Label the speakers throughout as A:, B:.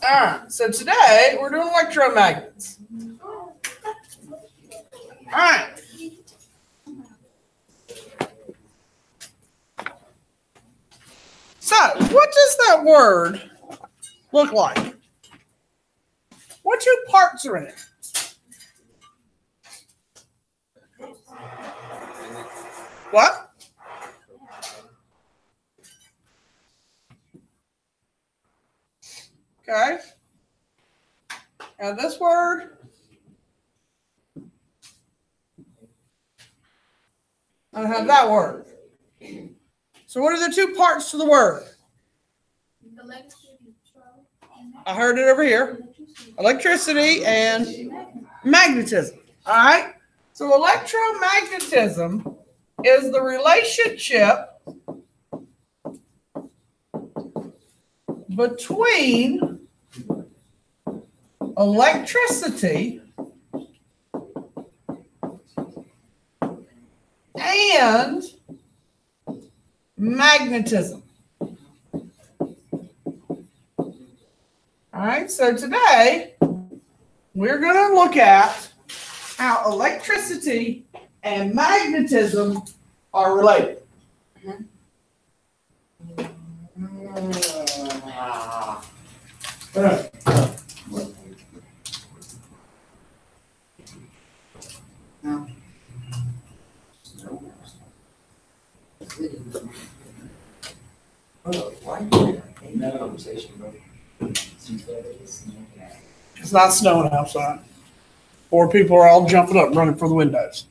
A: All right, so today we're doing electromagnets. All right. So, what does that word look like? What two parts are in it? What? Okay. And this word? I have that word. So what are the two parts to the word? I heard it over here. Electricity and magnetism. All right. So electromagnetism is the relationship between electricity and magnetism. All right, so today we're going to look at how electricity and magnetism are related. It's not snowing outside. Or people are all jumping up, running for the windows.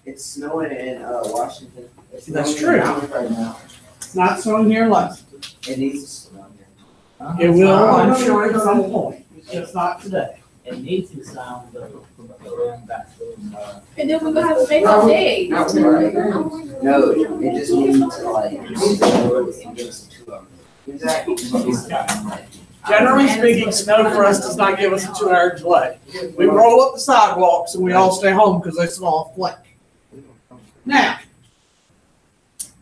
B: It's snowing in Washington.
A: That's true.
B: Right now.
A: It's not snowing here in Lexington.
B: It needs to snow here.
A: It will, I'm sure, at some point. Just not today.
C: It needs to sound back
D: and then we're gonna have a big day.
B: No, it just needs to like and give us 2 hours. Exactly.
A: Generally speaking, snow for us does not give us a 2-hour delay. We roll up the sidewalks and we all stay home because they smell flake. Now,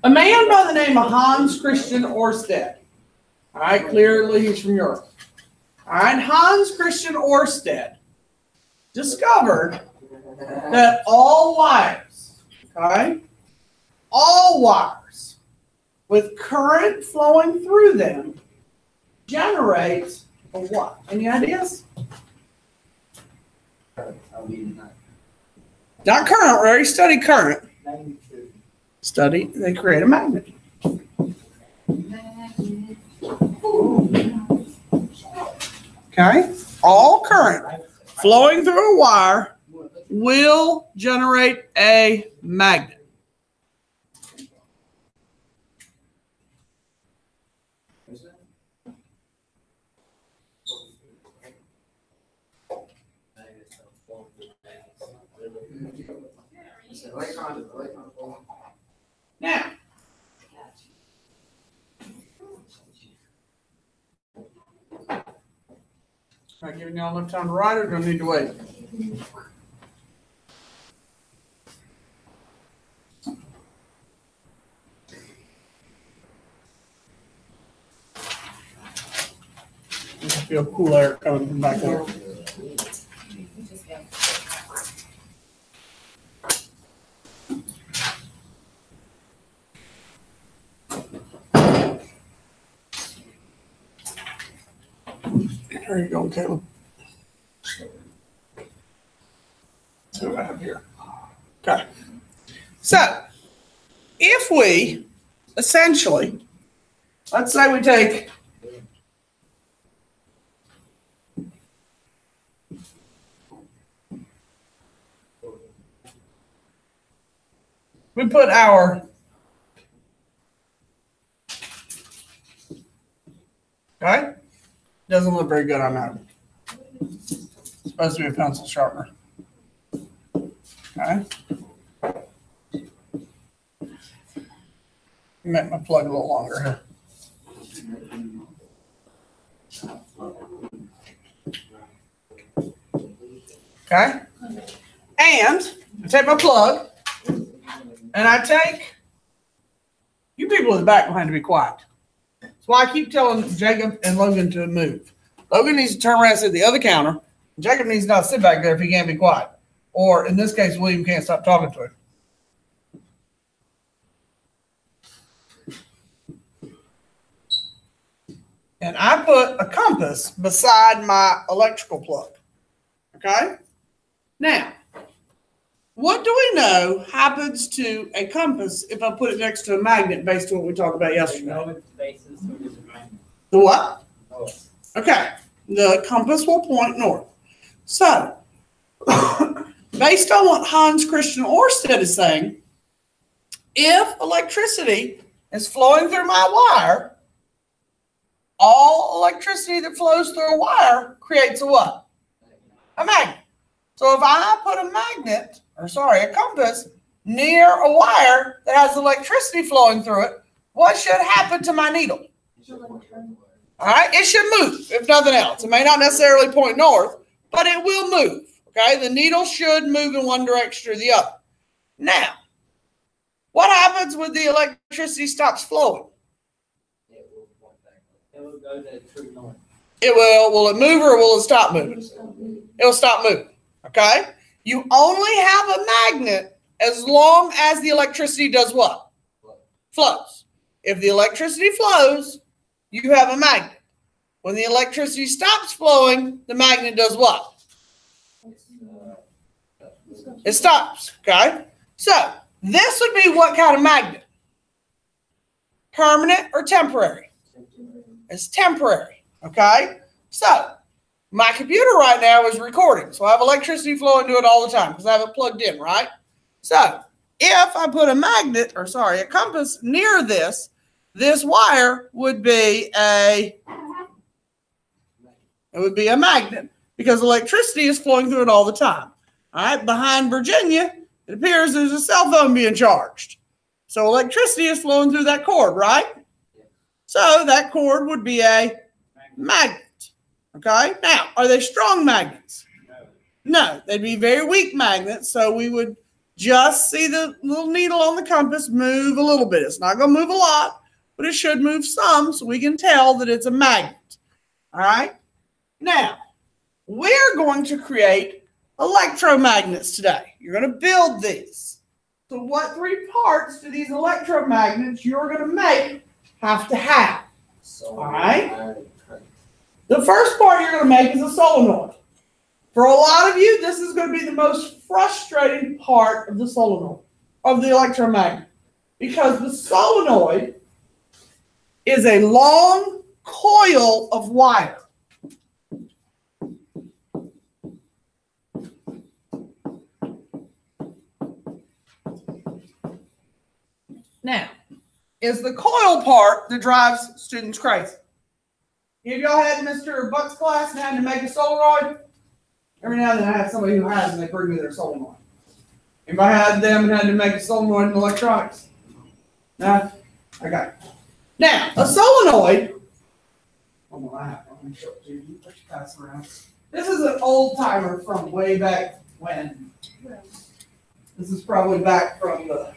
A: a man by the name of Hans Christian Ørsted. All right, clearly he's from Europe. All right, Hans Christian Ørsted discovered that all wires, okay, all wires with current flowing through them generate a what? Any ideas? Not current, we already studied current. They create a magnet. Okay, all current flowing through a wire will generate a magnet. Now, am I giving y'all enough time to write or do I need to wait? I feel cool air coming from back there. There you go, Caleb. See what I have here. Okay. So, if we essentially, let's say we take we put our okay. Doesn't look very good on that. It's supposed to be a pencil sharpener. Okay. Make my plug a little longer here. Okay? And I take my plug, and I take, you people in the back behind to be quiet. That's why I keep telling Jacob and Logan to move. Logan needs to turn around and sit at the other counter. Jacob needs to not sit back there if he can't be quiet. Or in this case, William can't stop talking to him. And I put a compass beside my electrical plug. Okay? Now, what do we know happens to a compass if I put it next to a magnet based on what we talked about yesterday? The what? Okay. The compass will point north. So, based on what Hans Christian Ørsted is saying, if electricity is flowing through my wire, all electricity that flows through a wire creates a what? A magnet. So if I put a compass near a wire that has electricity flowing through it, what should happen to my needle? All right, it should move, if nothing else. It may not necessarily point north, but it will move. Okay, the needle should move in one direction or the other. Now, what happens when the electricity stops flowing?
C: It will go to true north.
A: Will it move or will it stop moving? It will stop moving. Okay? You only have a magnet as long as the electricity does what? Flows. If the electricity flows, you have a magnet. When the electricity stops flowing, the magnet does what? It stops. Okay? So, this would be what kind of magnet? Permanent or temporary? It's temporary. Okay? So, my computer right now is recording, so I have electricity flowing to it all the time because I have it plugged in, right? So, if I put a compass near this wire would be a magnet because electricity is flowing through it all the time. All right, behind Virginia, it appears there's a cell phone being charged. So electricity is flowing through that cord, right? So that cord would be a magnet. Okay, now, are they strong magnets? No, they'd be very weak magnets, so we would just see the little needle on the compass move a little bit. It's not going to move a lot, but it should move some, so we can tell that it's a magnet. All right? Now, we're going to create electromagnets today. You're going to build these. So what three parts do these electromagnets you're going to make have to have? All right? The first part you're going to make is a solenoid. For a lot of you, this is going to be the most frustrating part of the solenoid, of the electromagnet, because the solenoid is a long coil of wire. Now, is the coil part that drives students crazy. Have y'all had Mr. Buck's class and had to make a solenoid? Every now and then I have somebody who has, and they bring me their solenoid. Anybody had them and had to make a solenoid in electronics? No? Okay. Now, a solenoid, let me show it to you. Let you pass it around. This is an old timer from way back when. This is probably back from the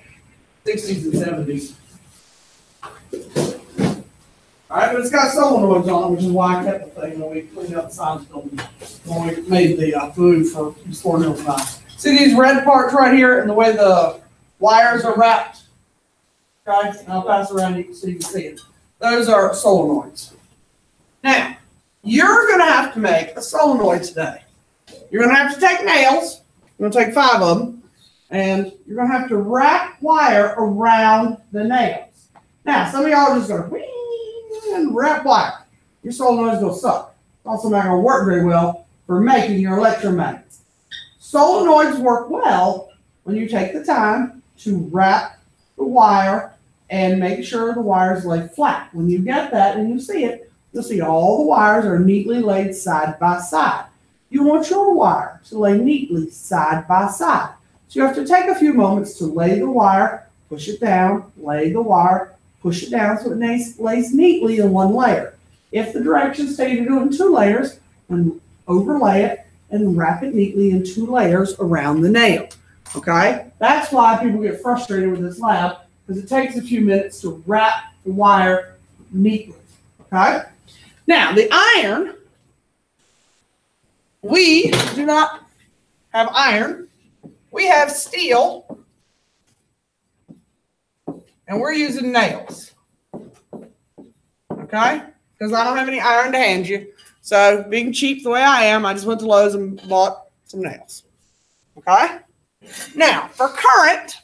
A: 60s and 70s. All right, but it's got solenoids on it, which is why I kept the thing when we cleaned up the science building, when we made the food for Store Hills Nine. See these red parts right here and the way the wires are wrapped? Okay, and I'll pass it around so you can see it. Those are solenoids. Now, you're going to have to make a solenoid today. You're going to have to take nails. You're going to take 5 of them. And you're going to have to wrap wire around the nails. Now, some of y'all are just going to and wrap wire. Your solenoid's going to suck. It's also not going to work very well for making your electromagnets. Solenoids work well when you take the time to wrap the wire and make sure the wires lay flat. When you get that and you see it, you'll see all the wires are neatly laid side by side. You want your wire to lay neatly side by side. So you have to take a few moments to lay the wire, push it down, lay the wire, push it down so it lays neatly in one layer. If the directions tell you to do it in 2 layers, then overlay it and wrap it neatly in 2 layers around the nail. Okay? That's why people get frustrated with this lab, because it takes a few minutes to wrap the wire neatly. Okay? Now, the iron, we do not have iron. We have steel, and we're using nails. Okay? Because I don't have any iron to hand you. So, being cheap the way I am, I just went to Lowe's and bought some nails. Okay? Now, for current,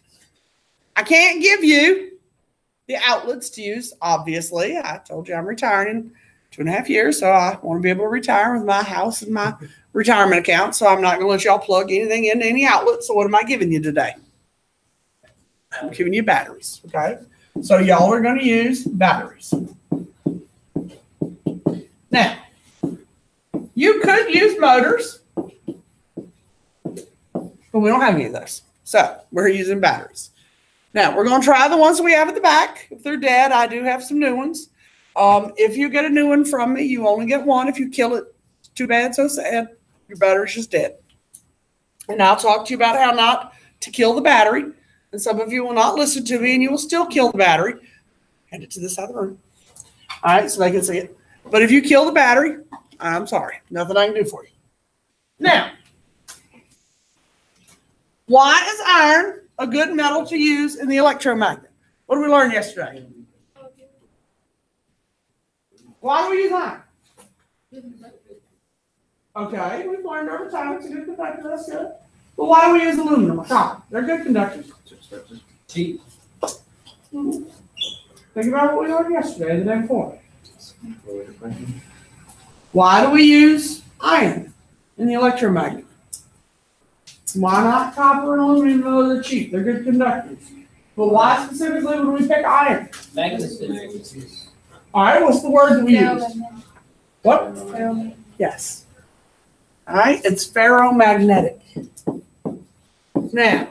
A: I can't give you the outlets to use, obviously. I told you I'm retiring in 2.5 years, so I want to be able to retire with my house and my retirement account, so I'm not going to let y'all plug anything into any outlets. So what am I giving you today? I'm giving you batteries, okay? So y'all are going to use batteries. Now, you could use motors, but we don't have any of those. So we're using batteries. Now, we're going to try the ones we have at the back. If they're dead, I do have some new ones. If you get a new one from me, you only get one. If you kill it, it's too bad, so sad. Your battery's just dead. And I'll talk to you about how not to kill the battery. And some of you will not listen to me, and you will still kill the battery. Hand it to this side of the room. All right, so they can see it. But if you kill the battery, I'm sorry. Nothing I can do for you. Now, why is iron a good metal to use in the electromagnet? What did we learn yesterday? Why do we use iron? Okay, we've learned over time it's a good conductor. That's good. But why do we use aluminum or copper? They're good conductors.
C: Cheap.
A: Think about what we learned yesterday, the day before. Why do we use iron in the electromagnet? Why not copper and aluminum, though they're cheap? They're good conductors. But why specifically would we pick iron?
C: Magnetism.
A: All right, what's the word that we use? What? Yes. All right, it's ferromagnetic. Now,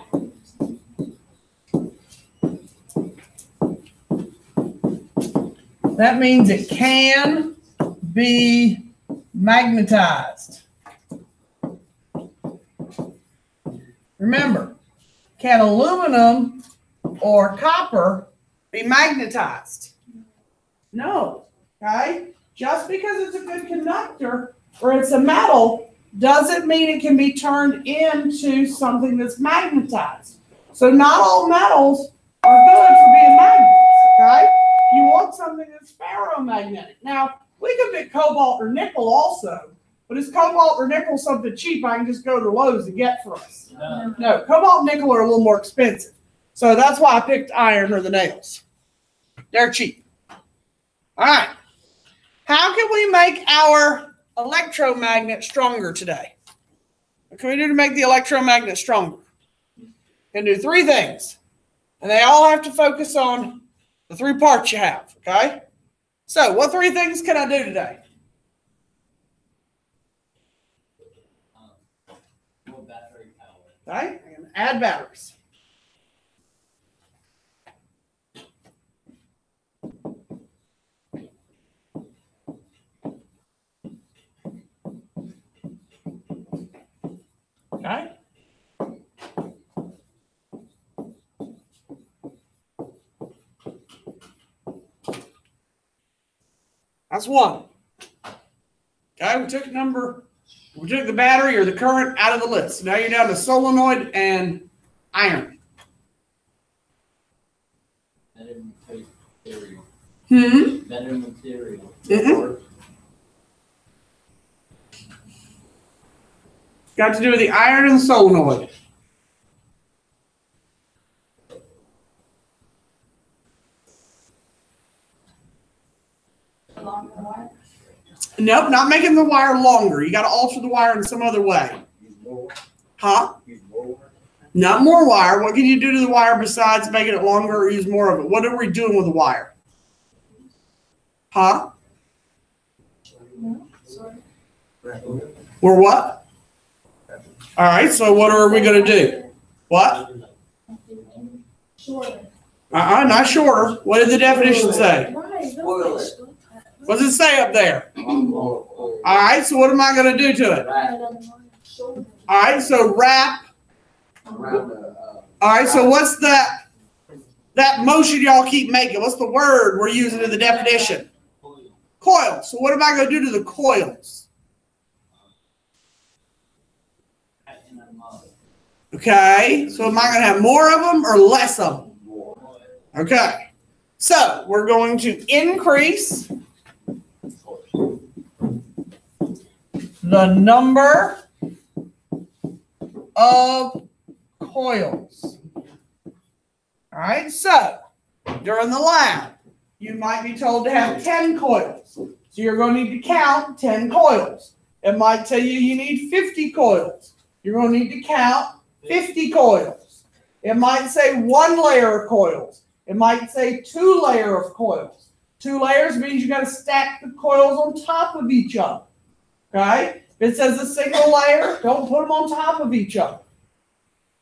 A: that means it can be magnetized. Remember, can aluminum or copper be magnetized? No, okay? Just because it's a good conductor or it's a metal doesn't mean it can be turned into something that's magnetized. So not all metals are good for being magnets, okay? You want something that's ferromagnetic. Now, we could pick cobalt or nickel also, but is cobalt or nickel something cheap I can just go to Lowe's and get for us? No, cobalt and nickel are a little more expensive. So that's why I picked iron or the nails. They're cheap. All right. How can we make our electromagnet stronger today? What can we do to make the electromagnet stronger? We can do 3 things. And they all have to focus on the 3 parts you have, okay? So what 3 things can I do today?
C: More battery power.
A: Okay, I can add batteries. Okay. That's 1. Okay, we took the battery or the current out of the list. Now you're down to solenoid and iron.
C: Better material. Better material.
A: Got to do with the iron and the solenoid. Nope, not making the wire longer. You got to alter the wire in some other way. Huh? Not more wire. What can you do to the wire besides making it longer or use more of it? What are we doing with the wire? Huh? We're what? All right, so what are we going to do? What?
D: Shorter.
A: Not shorter. What did the definition say? What does it say up there? All right, so what am I going to do to it? All right, so wrap.
B: Around the,
A: All right, so what's that motion y'all keep making? What's the word we're using in the definition? Coil. So what am I going to do to the coils? Okay, so am I going to have more of them or less of them? Okay, so we're going to increase the number of coils. All right, so during the lab, you might be told to have 10 coils. So you're going to need to count 10 coils. It might tell you you need 50 coils. You're going to need to count 50 coils. It might say 1 layer of coils. It might say 2 layers of coils. 2 layers means you got to stack the coils on top of each other. Okay? If it says a single layer, don't put them on top of each other.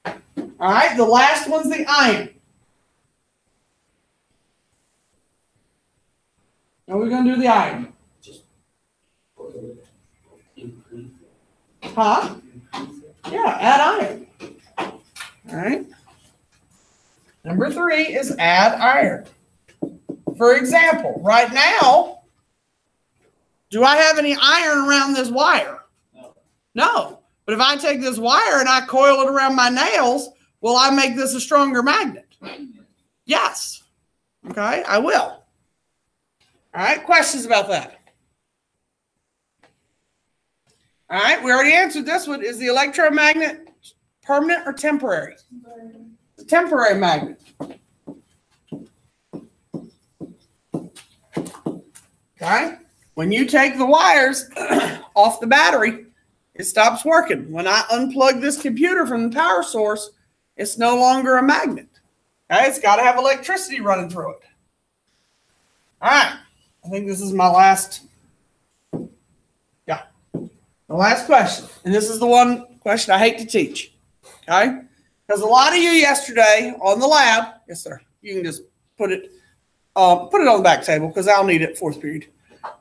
A: All right, the last one's the iron. Now we're going to do the iron. Huh? Yeah, add iron. All right. Number 3 is add iron. For example, right now, do I have any iron around this wire? No. But if I take this wire and I coil it around my nails, will I make this a stronger magnet? Yes. Okay, I will. All right, questions about that? All right, we already answered this one. Is the electromagnet permanent or temporary? It's a temporary magnet. Okay, when you take the wires off the battery, it stops working. When I unplug this computer from the power source, it's no longer a magnet. Okay, it's got to have electricity running through it. All right, I think this is my last, the last question. And this is the one question I hate to teach, okay? Because a lot of you yesterday on the lab, yes, sir, you can just put it on the back table because I'll need it 4th period.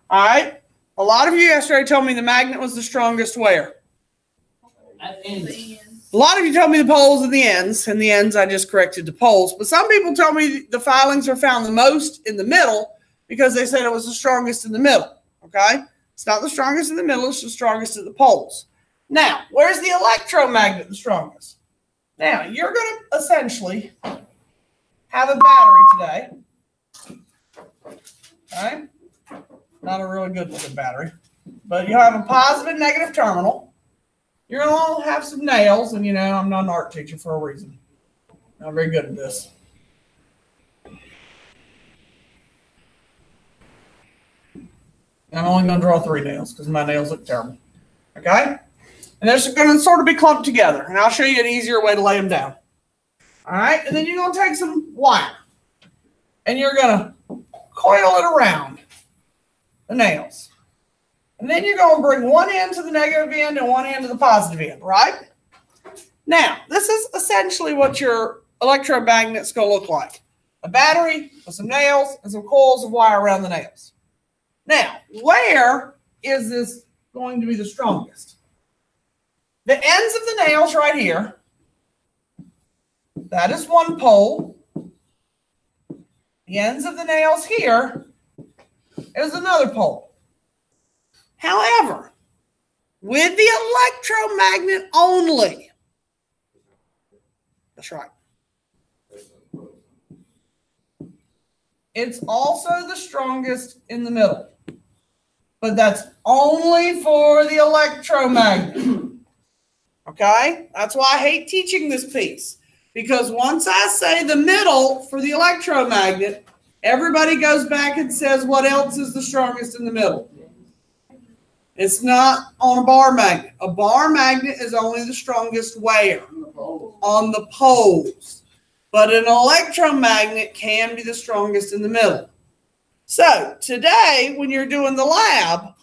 A: All right, a lot of you yesterday told me the magnet was the strongest where?
C: At ends.
A: A lot of you told me the poles and the ends I just corrected to poles. But some people told me the filings are found the most in the middle because they said it was the strongest in the middle, okay? It's not the strongest in the middle, it's the strongest at the poles. Now, where's the electromagnet the strongest? Now, you're going to essentially have a battery today, okay? Not a really good looking battery, but you have a positive and negative terminal. You're going to have some nails, and you know, I'm not an art teacher for a reason. Not very good at this. I'm only going to draw 3 nails because my nails look terrible. Okay? And they're going to sort of be clumped together, and I'll show you an easier way to lay them down. All right? And then you're going to take some wire, and you're going to coil it around the nails. And then you're going to bring one end to the negative end and one end to the positive end, right? Now, this is essentially what your electromagnet's going to look like. A battery with some nails and some coils of wire around the nails. Now, where is this going to be the strongest? The ends of the nails right here, that is one pole. The ends of the nails here is another pole. However, with the electromagnet only, that's right, it's also the strongest in the middle, but that's only for the electromagnet. Okay? That's why I hate teaching this piece, because once I say the middle for the electromagnet, everybody goes back and says what else is the strongest in the middle. It's not on a bar magnet. A bar magnet is only the strongest where? On the poles. But an electromagnet can be the strongest in the middle. So today, when you're doing the lab,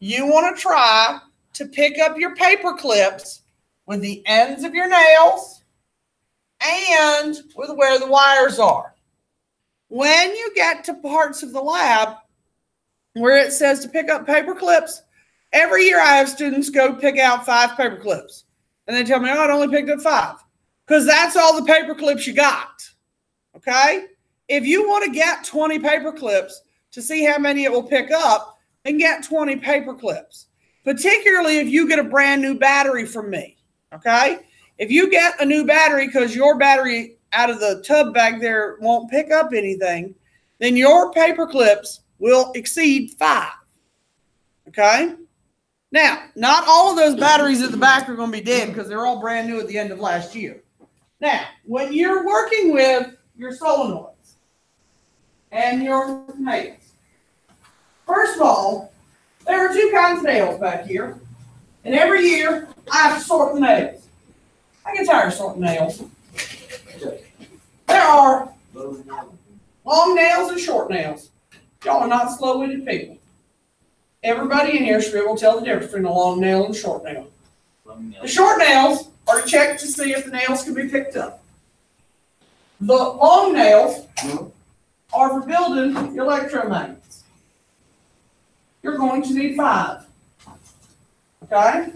A: you want to try to pick up your paper clips with the ends of your nails and with where the wires are. When you get to parts of the lab where it says to pick up paper clips, Every year I have students go pick out 5 paper clips. And they tell me, oh, I only picked up 5. Because that's all the paper clips you got. Okay? If you want to get 20 paper clips to see how many it will pick up, then get 20 paper clips. Particularly if you get a brand new battery from me. Okay? If you get a new battery because your battery out of the tub bag there won't pick up anything, then your paper clips will exceed 5. Okay? Now, not all of those batteries at the back are going to be dead because they're all brand new at the end of last year. Now, when you're working with your solenoids and your nails, first of all, there are 2 kinds of nails back here. And every year, I have to sort the nails. I get tired of sorting nails. There are long nails and short nails. Y'all are not slow-witted people. Everybody in here should be able to tell the difference between a long nail and a short nail. The short nails are to check to see if the nails can be picked up. The long nails are for building electromagnets. You're going to need 5. Okay?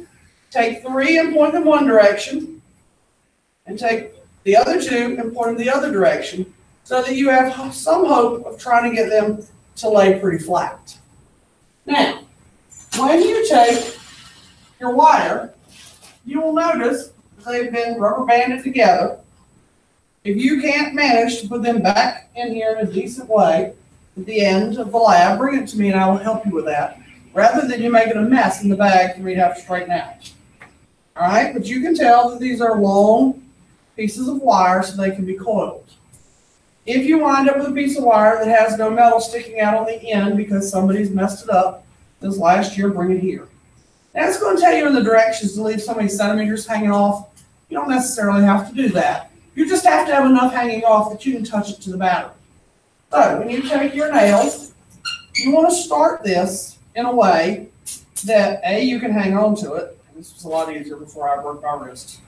A: Take 3 and point them one direction, and take the other 2 and point them the other direction, so that you have some hope of trying to get them to lay pretty flat. Now, when you take your wire, you will notice they've been rubber banded together. If you can't manage to put them back in here in a decent way at the end of the lab, bring it to me and I will help you with that, rather than you making a mess in the bag for me to have to straighten out. All right, but you can tell that these are long pieces of wire so they can be coiled. If you wind up with a piece of wire that has no metal sticking out on the end because somebody's messed it up this last year, bring it here. Now it's going to tell you in the directions to leave so many centimeters hanging off. You don't necessarily have to do that. You just have to have enough hanging off that you can touch it to the battery. So when you take your nails, you want to start this in a way that A, you can hang on to it. This was a lot easier before I broke my wrist,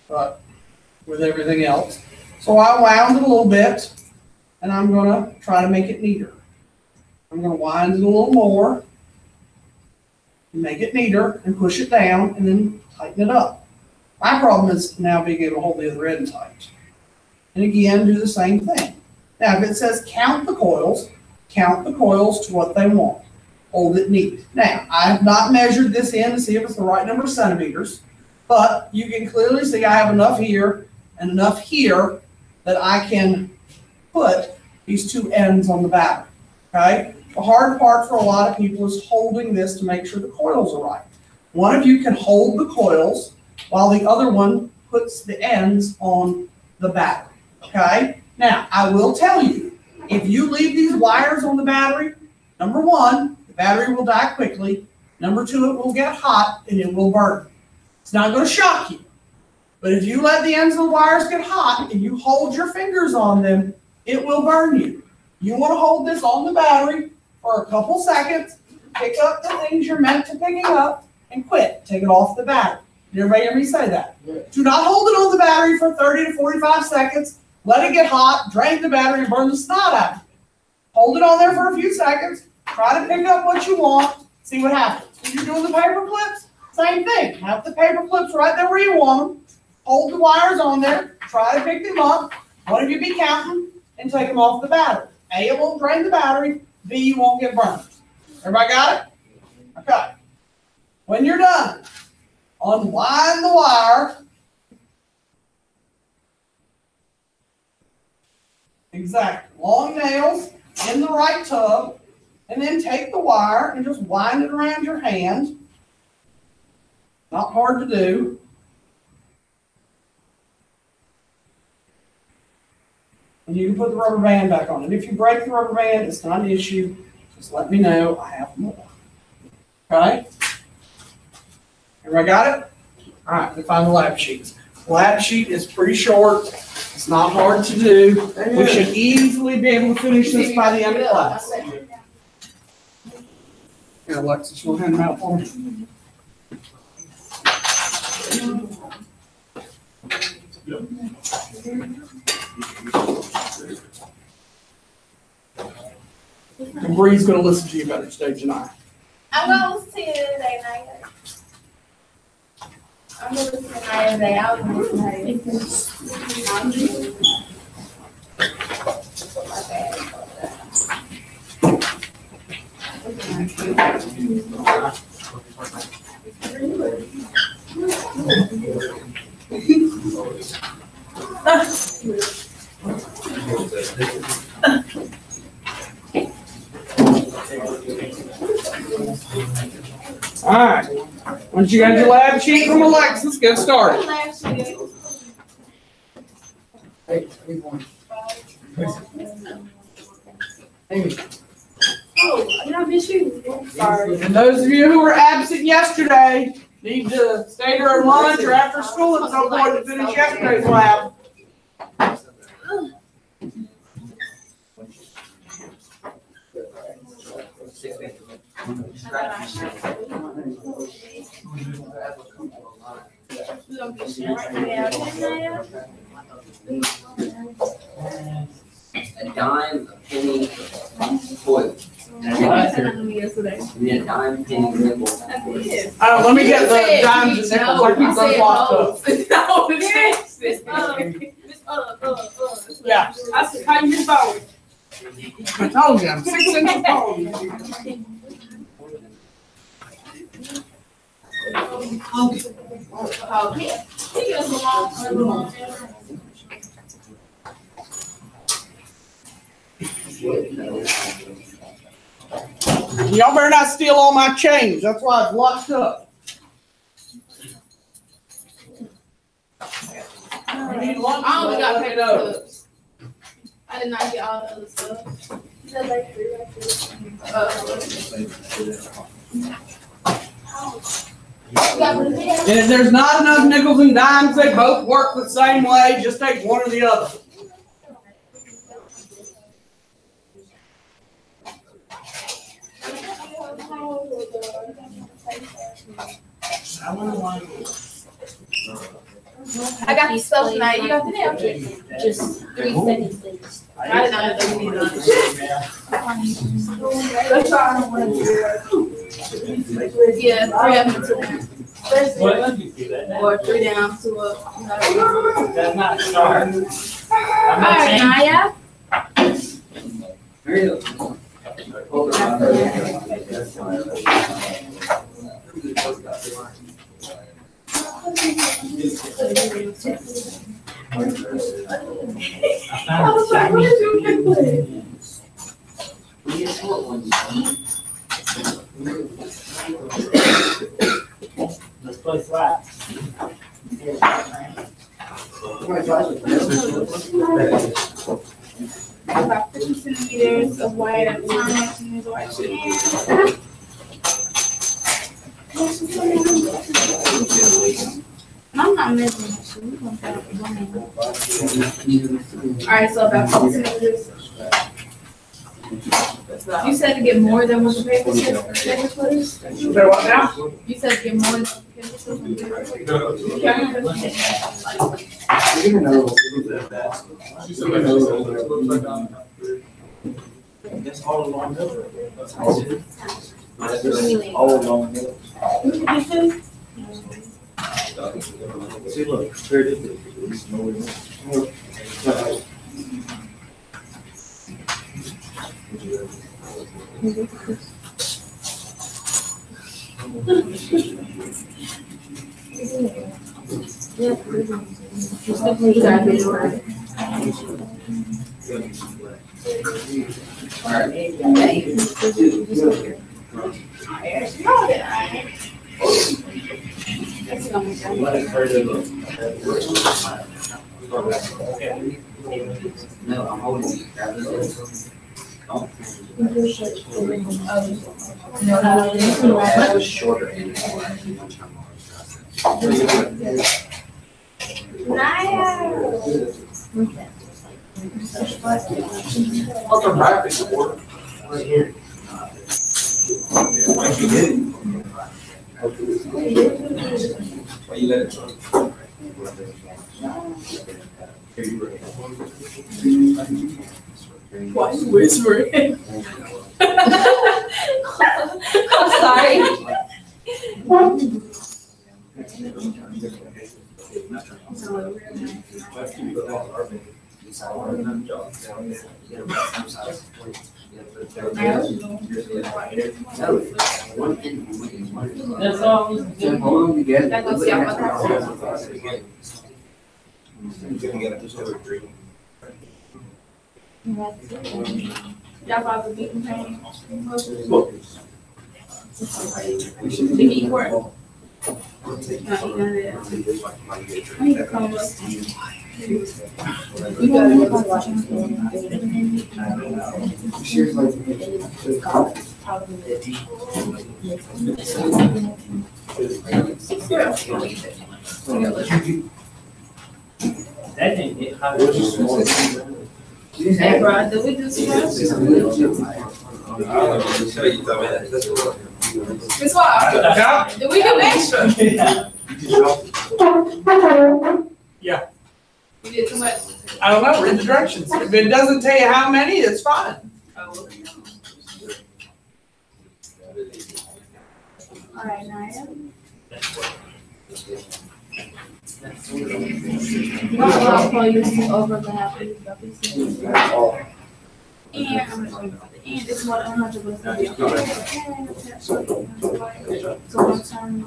A: but with everything else. So I wound it a little bit, and I'm going to try to make it neater. I'm going to wind it a little more, make it neater, and push it down, and then tighten it up. My problem is now being able to hold the other end tight. And again, do the same thing. Now, if it says count the coils to what they want. Hold it neat. Now, I have not measured this in to see if it's the right number of centimeters, but you can clearly see I have enough here and enough here that I can put these 2 ends on the battery, okay? The hard part for a lot of people is holding this to make sure the coils are right. One of you can hold the coils while the other one puts the ends on the battery, okay? Now, I will tell you, if you leave these wires on the battery, number 1, the battery will die quickly. Number 2, it will get hot and it will burn. It's not going to shock you. But if you let the ends of the wires get hot and you hold your fingers on them, it will burn you. You want to hold this on the battery for a couple seconds, pick up the things you're meant to picking up, and quit. Take it off the battery. Did everybody hear me say that? Yeah. Do not hold it on the battery for 30 to 45 seconds. Let it get hot, drain the battery, and burn the snot out of it. Hold it on there for a few seconds. Try to pick up what you want. See what happens. When you're doing the paper clips, same thing. Have the paper clips right there where you want them. Hold the wires on there. Try to pick them up. One of you be counting and take them off the battery. A, it won't drain the battery. B, you won't get burned. Everybody got it? Okay. When you're done, unwind the wire. Exactly. Long nails in the right tub. And then take the wire and just wind it around your hand. Not hard to do. And you can put the rubber band back on. And if you break the rubber band, it's not an issue. Just let me know. I have more. Okay? Everybody got it? All right, let's find the lab sheets. The lab sheet is pretty short. It's not hard to do. We should easily be able to finish this by the end of class. Here, Alexis, you'll hand them out for me. And Bree's going to listen to you better stage than I.
D: I'm going to listen to you. Saturday. I was
A: All right. Once you got your lab sheet from Alexis, get started.
D: Oh, I did I miss you? Sorry.
A: And those of you who were absent yesterday need to stay during lunch or after school at some point to finish yesterday's lab.
B: A dime, a penny, foil. And a dime, penny, nickel.
A: Let me get the dimes and nickels. I keep those locked up. Yeah.
D: I said, how you forward?
A: I told you, I'm 6 inches tall. Y'all better not steal all my change. That's why it's locked up. I need lunch.
D: I only got paper cups. I did not get all the other stuff.
A: And if there's not enough nickels and dimes, they both work the same way. Just take one or the other.
D: I got the stuff tonight. You got the nail?
E: Just 3 seconds, please.
D: I did not know that we needed Yeah, 3 up and 2 down. Or 3 down, 2 up.
C: That's not a start.
D: Alright, Naya.
B: Hurry up.
D: I was like, what is you
C: Let's play flat.
D: About 50 centimeters of white at 10 centimeters of white skin. I'm not measuring that shit. We're gonna put it on one. Alright, so about 50 centimeters. You said to get more than what the paper says?
A: Say what now?
D: You said to get more than what the paper
F: That's all along the
B: All along the
F: See, look, here it is.
B: No, I'm holding you. Grab this. That was shorter end.
F: What's the wrapping for? Right here. Why you did it? Why you let it run?
D: Why you whispering? I'm sorry.
B: No, one in, one.
C: That's all.
B: So hold them together.
D: That goes down my Y'all probably beating pain. Did you eat pork? No, eat none of that. I need to come up. You gotta go to Washington.
B: She's like,
C: That didn't get hot.
D: Hey, bro, did we do scrubs? It's what? Did we do extra?
C: Yeah.
D: We did too much.
A: I don't know, read the directions. If it doesn't tell you how many, it's fine.
D: Oh. All right, Naya. Not allow players to overlap. And it's what 100 was. So one time.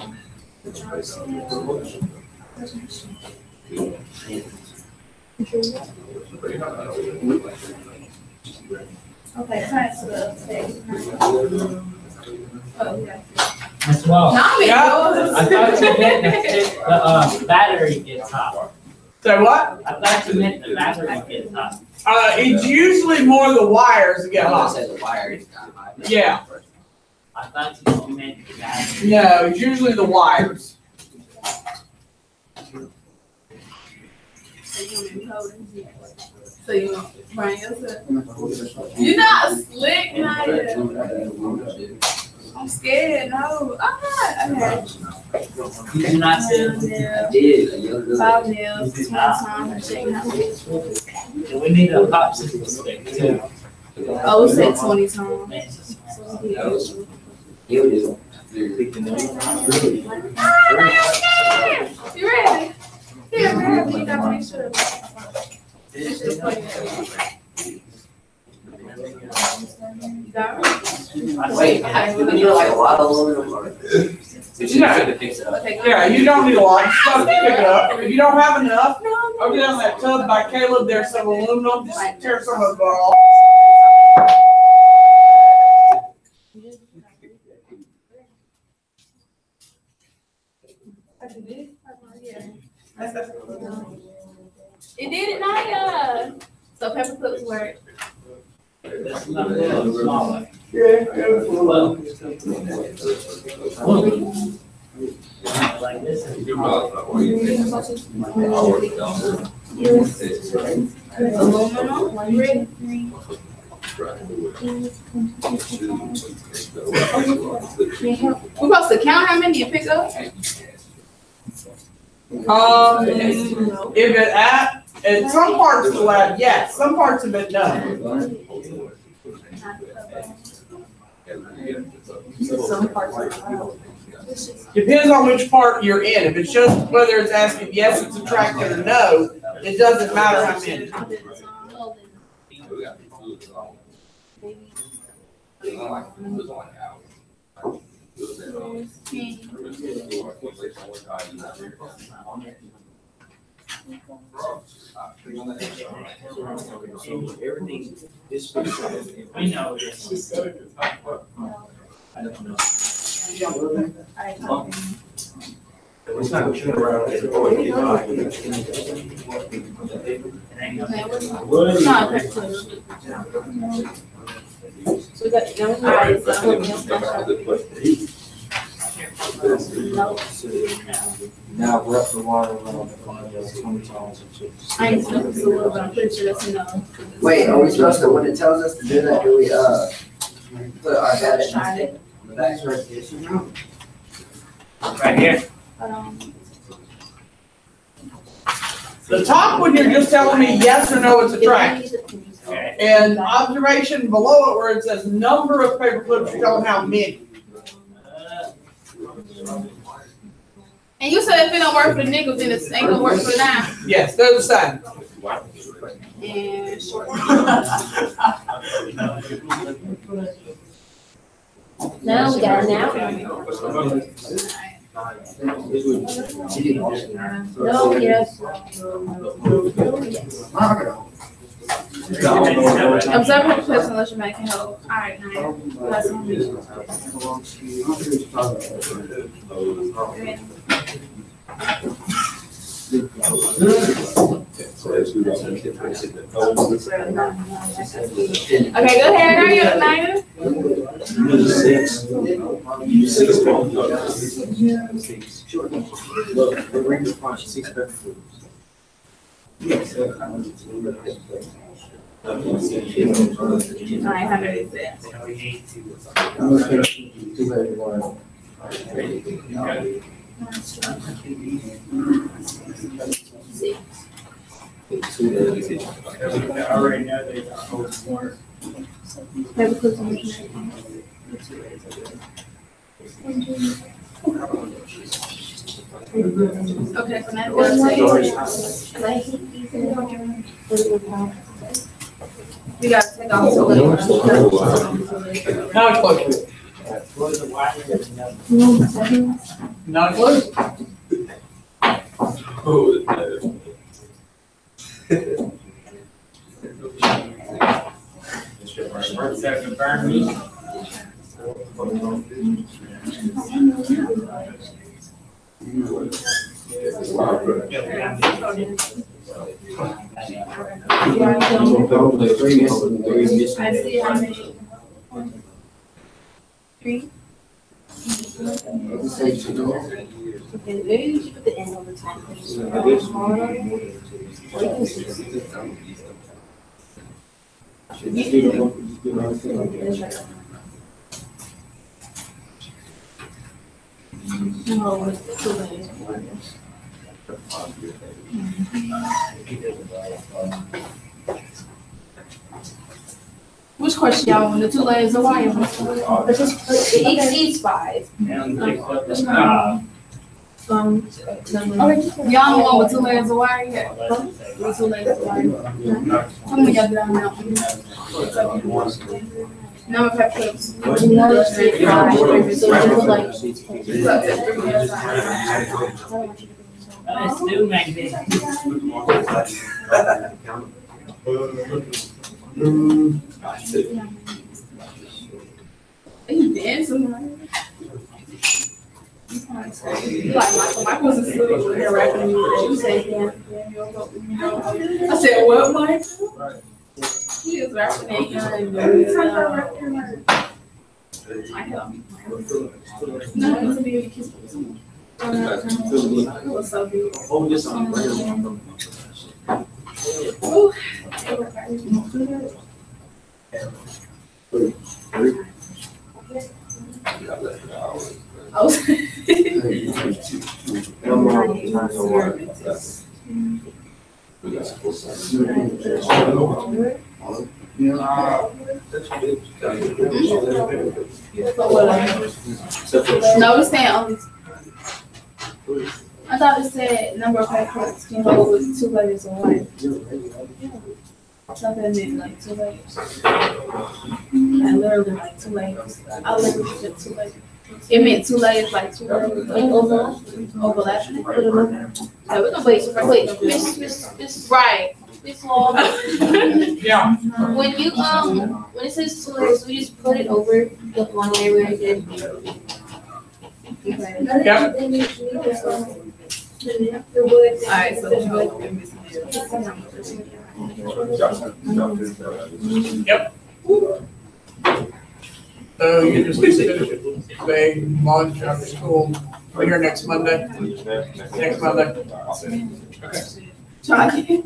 D: Okay, time to the oh, yeah.
C: As well.
D: Not me.
C: I thought you meant the battery gets hot.
A: So what?
C: I thought you meant the battery gets hot.
A: It's usually more the wires that get
B: I
A: hot.
B: said the wire is kind of high.
A: Yeah.
C: I thought you meant the battery.
A: No, it's usually the wires.
D: So you know, Brian, you're not slick, Naya. I'm scared. No, I'm not. Okay.
C: Did you not say?
B: I did.
D: 5 nails, 20 times, shake hands.
C: And we need a popsicle stick too.
D: Oh, we said 20 times.
B: You do.
D: You ready? Here, man, we gotta make sure. You got it?
B: Wait, we need like a lot of aluminum.
A: Yeah, you don't need a lot. Just gotta pick it up. If you don't have enough, over there in that tub by Caleb, there's some aluminum. Just tear some of it off.
D: It did it, Naya. So paper clips work.
C: That's not a little smaller.
A: Yeah,
C: Like this is
D: Aluminum. Red. We're supposed to count how many you pick up?
A: If it and some parts of the lab, yes, some parts of it, no.
D: Some parts.
A: Depends on which part you're in. If it's just whether it's asking yes, it's subtracted or no, it doesn't matter how many.
F: Everything is.
C: we know this.
F: I don't know.
D: Alright.
F: It's not going around.
C: It ain't gonna-
D: Wood. No, paper clips. So we got, alright,
F: Now we're up to water around 20 times.
D: I ain't supposed to do it, but I'm pretty sure that's enough.
B: Wait, are we supposed to, when it tells us to do that, do we, put our data
D: Try it.
B: on the back side?
C: Right here.
A: The top one, you're just telling me yes or no, it's a track.
C: Okay.
A: And observation below it where it says number of paper clips, you're telling how many.
D: And you said if it don't work for the nickel, then it ain't gonna work for the dime.
A: Yes, they're the same.
D: And short.
E: Now we got it now. No, yes.
D: Observe how the person unless you make it help. Alright, now. That's on me. Okay, go ahead. Hurry up, Nina. Alright, 106.
C: I already know they hold more.
E: Paper clips on the
D: Okay, so now we gotta take off the
A: Not close. Not close.
C: Second burn me.
D: I see how many. 3.
E: Okay, maybe you should put the end on the top. No, it's too late.
D: Which question y'all want? The 2 layers of wire?
E: Let's just put, it exceeds 5.
C: And they put the
D: Y'all don't want with 2 layers of wire yet? With 2 layers of wire? How many y'all down now? Number of paper clips.
E: So just like.
C: It's still magnetic.
D: Are you dancing? Like Michael's asleep when they're rapping music. You say, yeah. I said, what, Michael? He is rapping at you. No, it's a baby kiss. It was so beautiful. Ooh. No, it's saying only. I thought it said number of packets can hold with 2 layers of wire. I thought that meant like 2 layers. I literally like 2 layers. I literally said 2 layers. It meant 2 layers, like 2 layers.
E: Like overlap?
D: Overlap.
E: Wait, Miss
D: Right.
E: Law.
A: Yeah.
E: When you when it says 2 layers, we just put it over the one layer where it did.
A: Yep.
D: Alright, so
A: Yep. So you just finish it. Big lunch after school. We're here next Monday. Next Monday. Okay.
D: Johnny.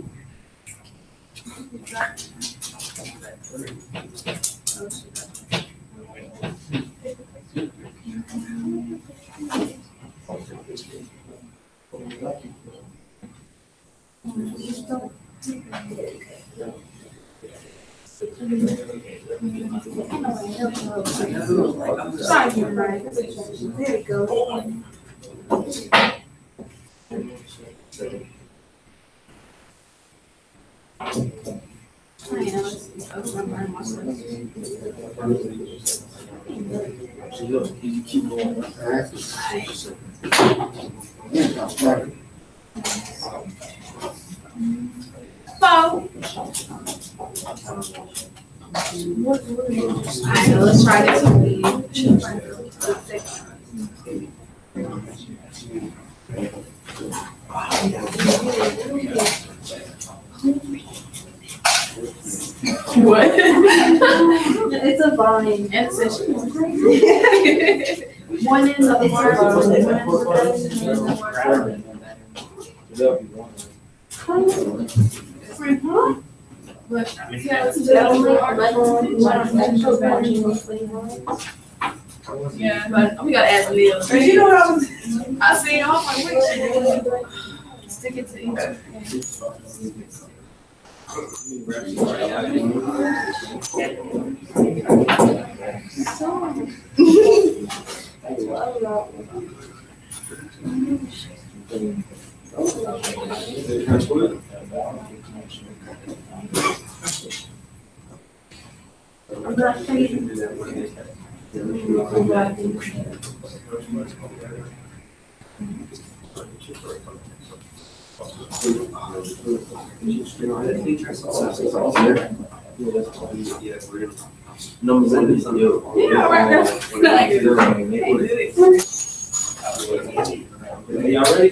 D: There we go. Bo. Alright, let's try this What?
E: It's a vine.
D: And it's
E: One in the water, one in
D: yeah, but we gotta add meals.
A: And you know what
D: I see all my witches. Stick it to each.
E: I'm not crazy.
F: Numbers in this deal.
D: Yeah, right.
F: Y'all ready?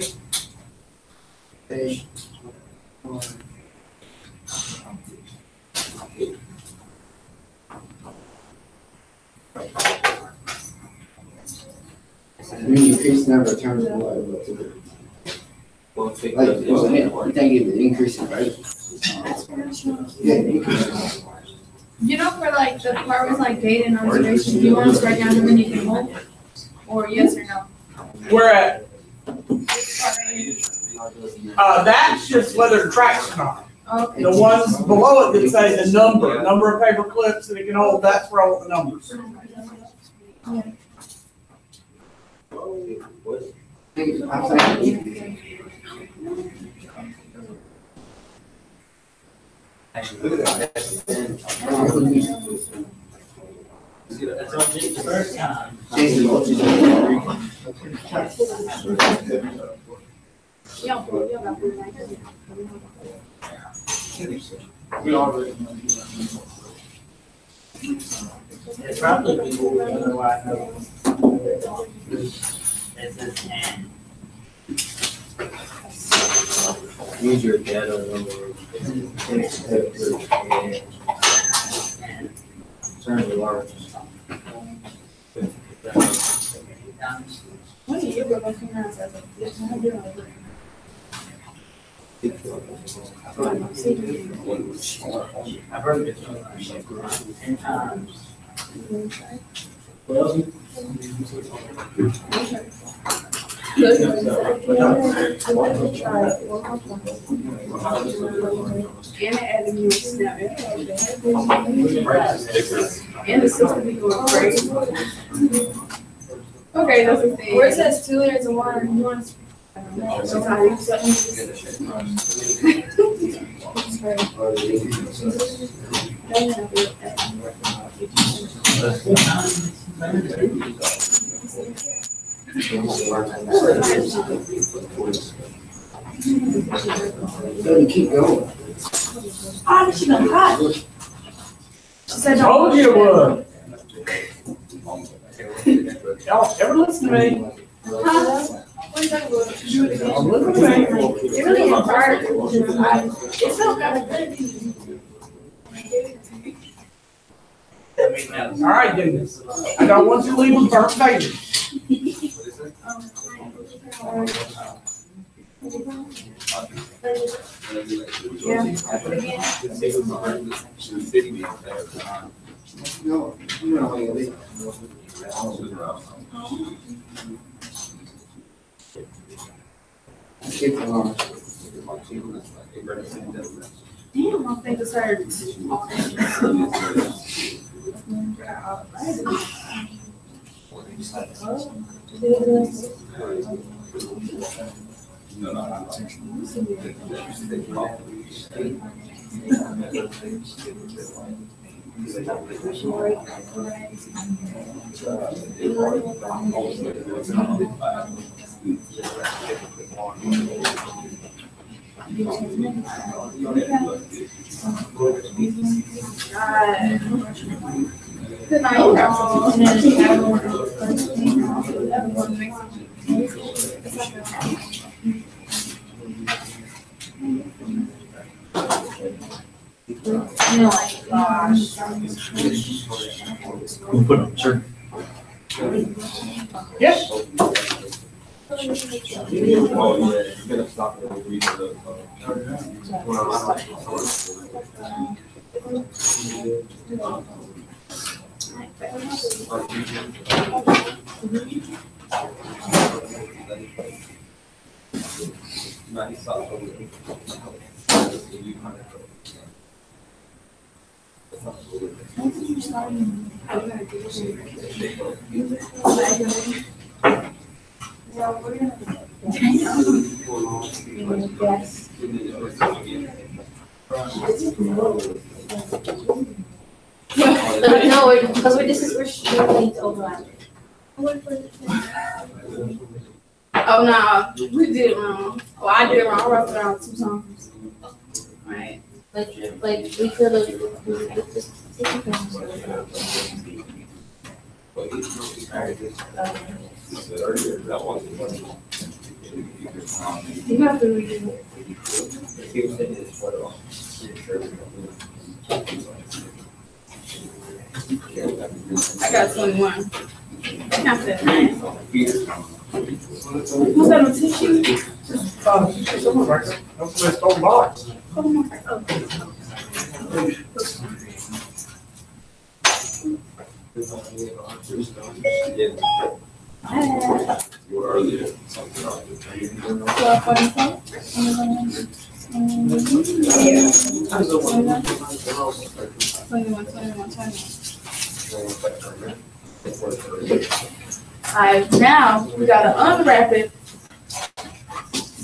B: Increase number of terms of what? Like, you think it would increase it, right? Yeah, increase.
D: You know, for like the part was like data and observation, do you want us to write down how many people? Or yes or no?
A: we're at, that's just whether it tracks or not.
D: Okay.
A: The ones below it that say the number of paper clips that it can hold, that's where all the numbers.
B: I think
C: That's what I did the first time. It's probably people who know why I know. It's his hand.
F: Use your data number. Turn the large.
D: What do you go back in as a
C: I've heard it 10 times. Well,
D: And the system be going crazy. Okay, that's the thing.
E: Where it says 2 liters of water, you want to.
B: keep going.
E: Oh, she gonna cry. She said,
A: Told you it would. Y'all ever listen to me?
E: huh? What are you talking about? Do it again.
A: Listen to me.
E: It really is hard. It's so kind of good.
A: All right, Dennis. I don't want you to leave with burnt fingers.
E: Yeah. Again.
B: No, you know how you leave. Keep it on.
D: Damn, my fingers hurt. Good night, y'all.
C: We'll put it, sure.
A: Yes.
E: No, because we're strictly overlap.
D: Oh, no, we did it wrong. Oh, I did it wrong. I wrote it down 2 times. Right.
E: Like we could have.
D: You have to read it. I got 21. Count that, man. Who's got no tissue?
A: Someone right there. Somebody stole the box.
D: Oh, my God. Alright, now we gotta unwrap it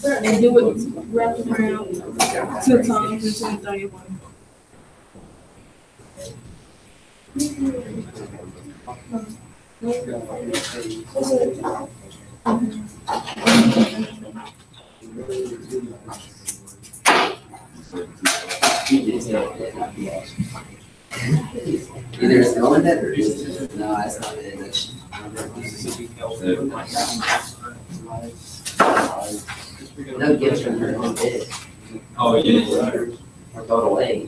D: and do it wrap it around 2 times until 31.
B: Either it's going that or it's no, that's not it. No gifts from her own bid.
F: Oh, yeah.
B: Or total A.
A: You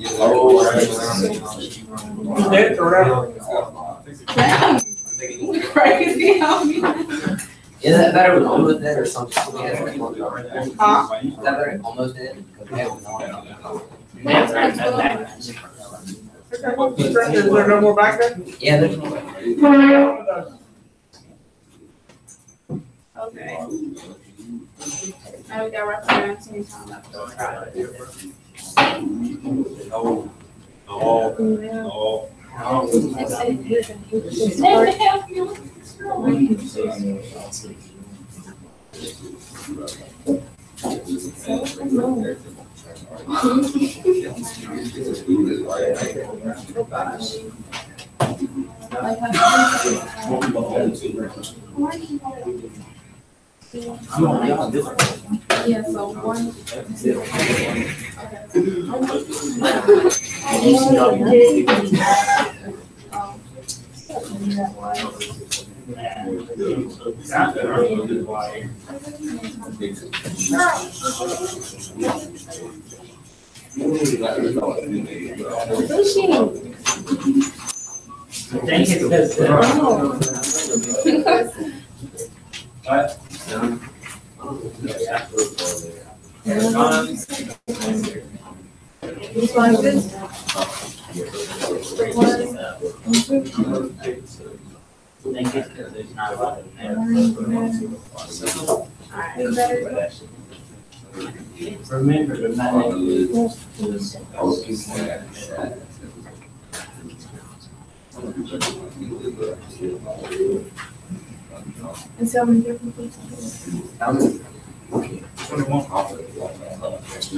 A: did or whatever.
D: Crazy, how me?
B: Is that better with almost dead or something?
A: Huh?
B: Is that better almost dead? Because we haven't known.
A: Is there no more back there?
B: Yeah, there's
D: Okay. Now we gotta wrap it around 10 times after.
F: Oh. Oh.
D: Yeah, so 1, 2.
C: Thank you. What?
D: This one is good.
C: Thank you, because there's not a lot in there.
D: Alright.
C: Remember, the magnet.
D: And so many different things.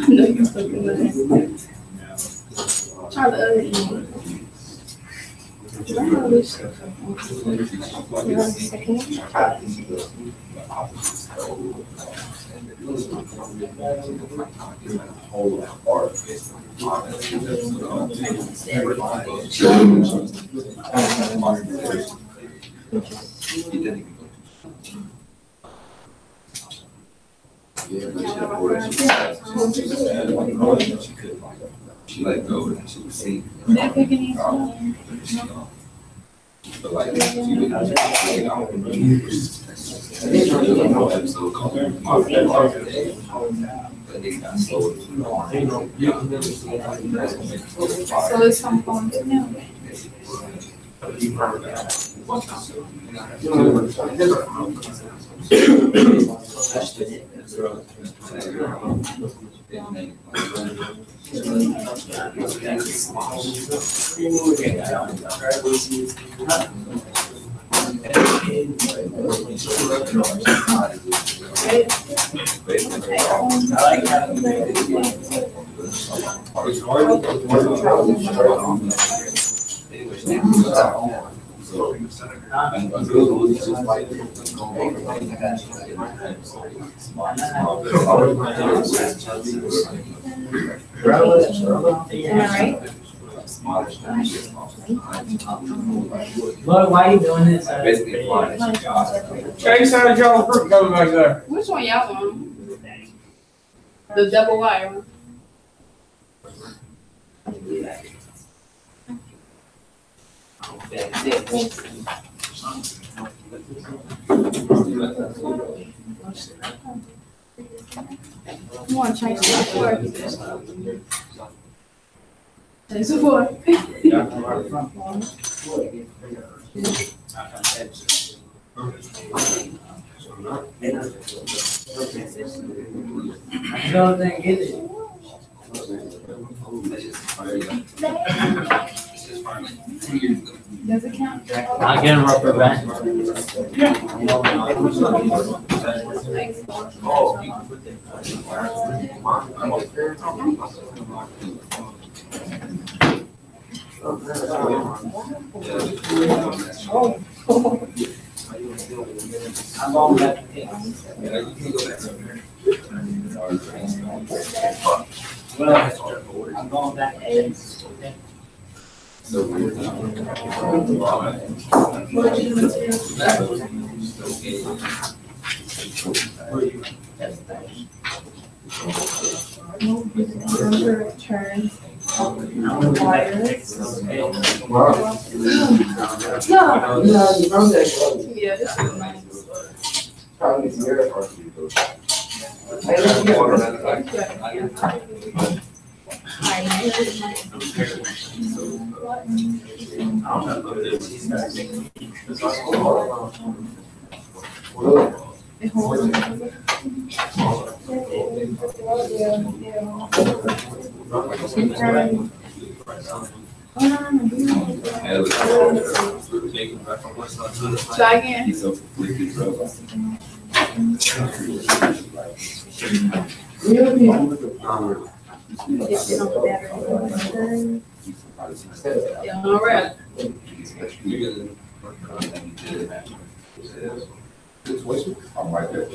D: No, you're still good. Try the other end.
G: She let go and she was seeing.
D: They're picking these up.
G: But like, she didn't take it out. Episode called My Favorite. But they got sold.
D: So it's some phone now.
C: Look, why are you doing this?
G: Basically,
A: Chase, how did y'all fruit go back there?
H: Which one y'all want? The double wire one?
D: You want to change the floor? Change the floor.
C: I don't think it is.
D: Does it count?
C: I'll get a rubber band. I'm going back. Well, I'm going back.
D: Turns. Wires. Yeah, this is nice. It holds.
H: Try again.
G: He's so completely broke.
H: Yeah, all right.
G: I'm right there.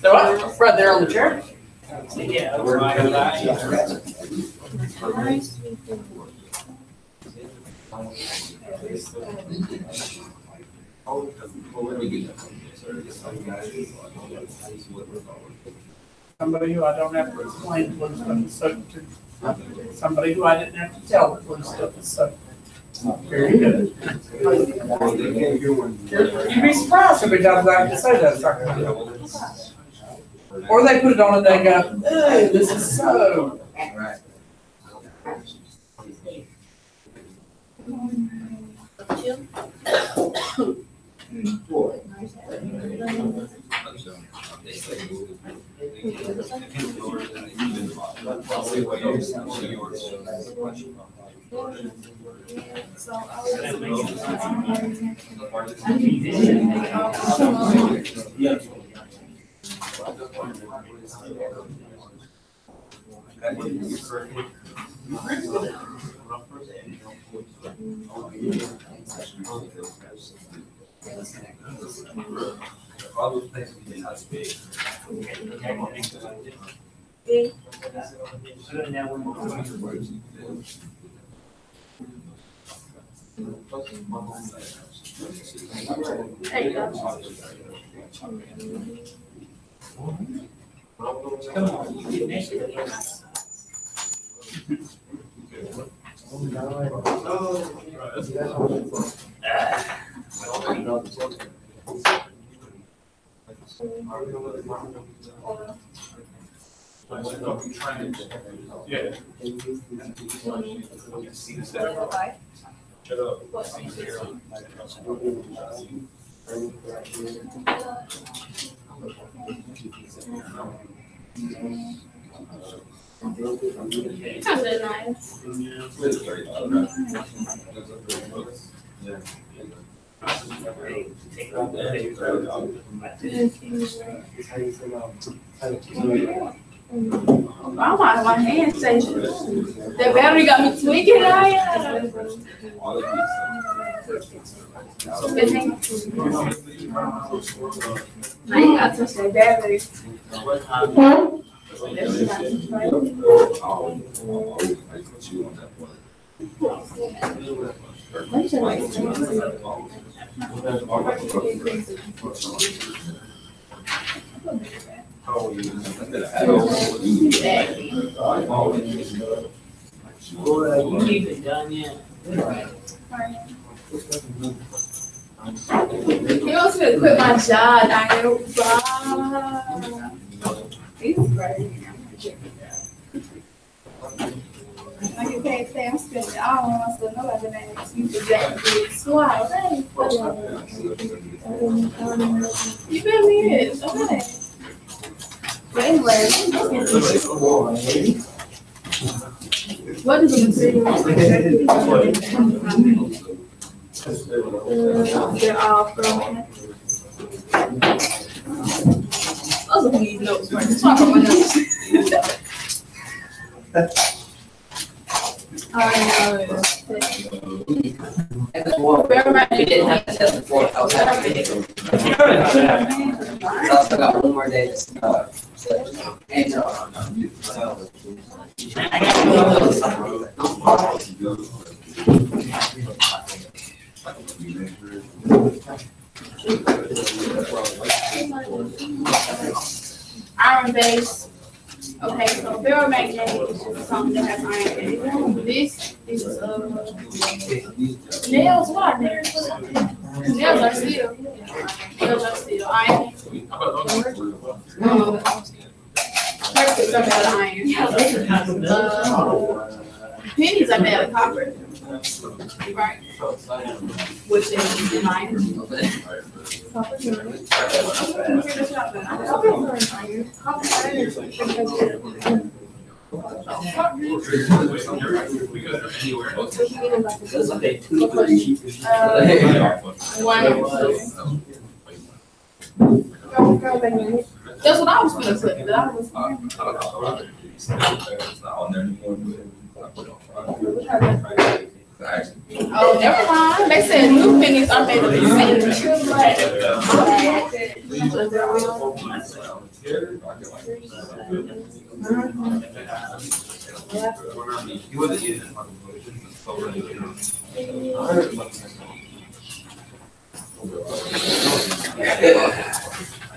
A: So what? Right there on the chair?
C: Yeah, that's right.
A: Somebody who I don't have to explain blue stuff is subject to. Somebody who I didn't have to tell that blue stuff is subject. Very good. You'd be surprised how many times I have to say that. Or they put it on and they go, "Hey, this is so."
B: Right.
E: There you go. Sounds really nice.
D: I'm out of my hand station. The battery got me tweaking out here. I ain't got to touch that battery.
C: You keep it done yet?
D: He wants me to quit my job. I know. He's crazy. I get paid today. I'm spending all of my stuff. Nobody didn't ask me for that big swap. You feel me? It's okay. But anyway, what is the material? They're all from. Those are these notes, right? Let's talk about my notes.
B: We didn't have to test before. I was happy. I also got one more day to start. And,
D: Iron base. Okay, so ferromagnetic is just something that has iron in it. This is nails. What are nails? Nails are steel. Nails are steel. Iron. Perfect. Are made out of iron. Pennies are made out of copper. Right. Which is in iron. That's what I was gonna say, but I was.
H: Oh, never mind. They said new pennies are made of the same.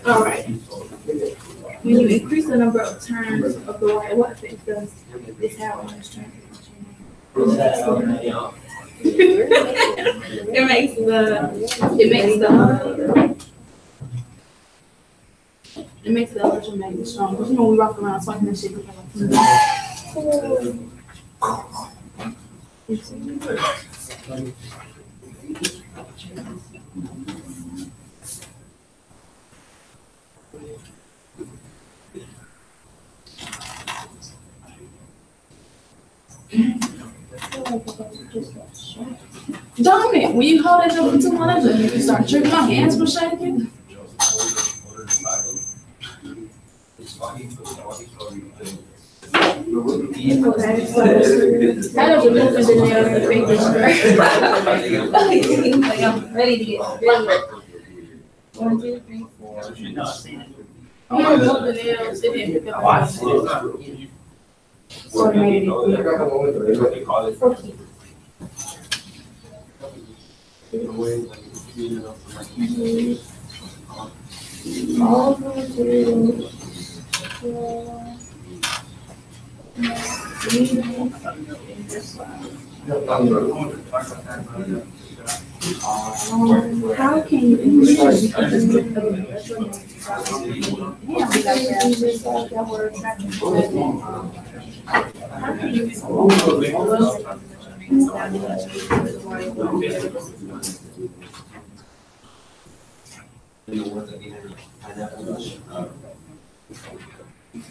D: All right. When you increase the number of turns of the wire, what effect does this have on this turn? It makes the electromagnet strong. Because you know we walk around talking that shit. Don't it? When you hold it up for too much, you can start tripping. My hands were shaking.
E: How does it move in there? Like I'm ready to get ready. 1, 2, 3, 4.
D: I'm gonna move the nails. It didn't pick up. So it made it how can you increase the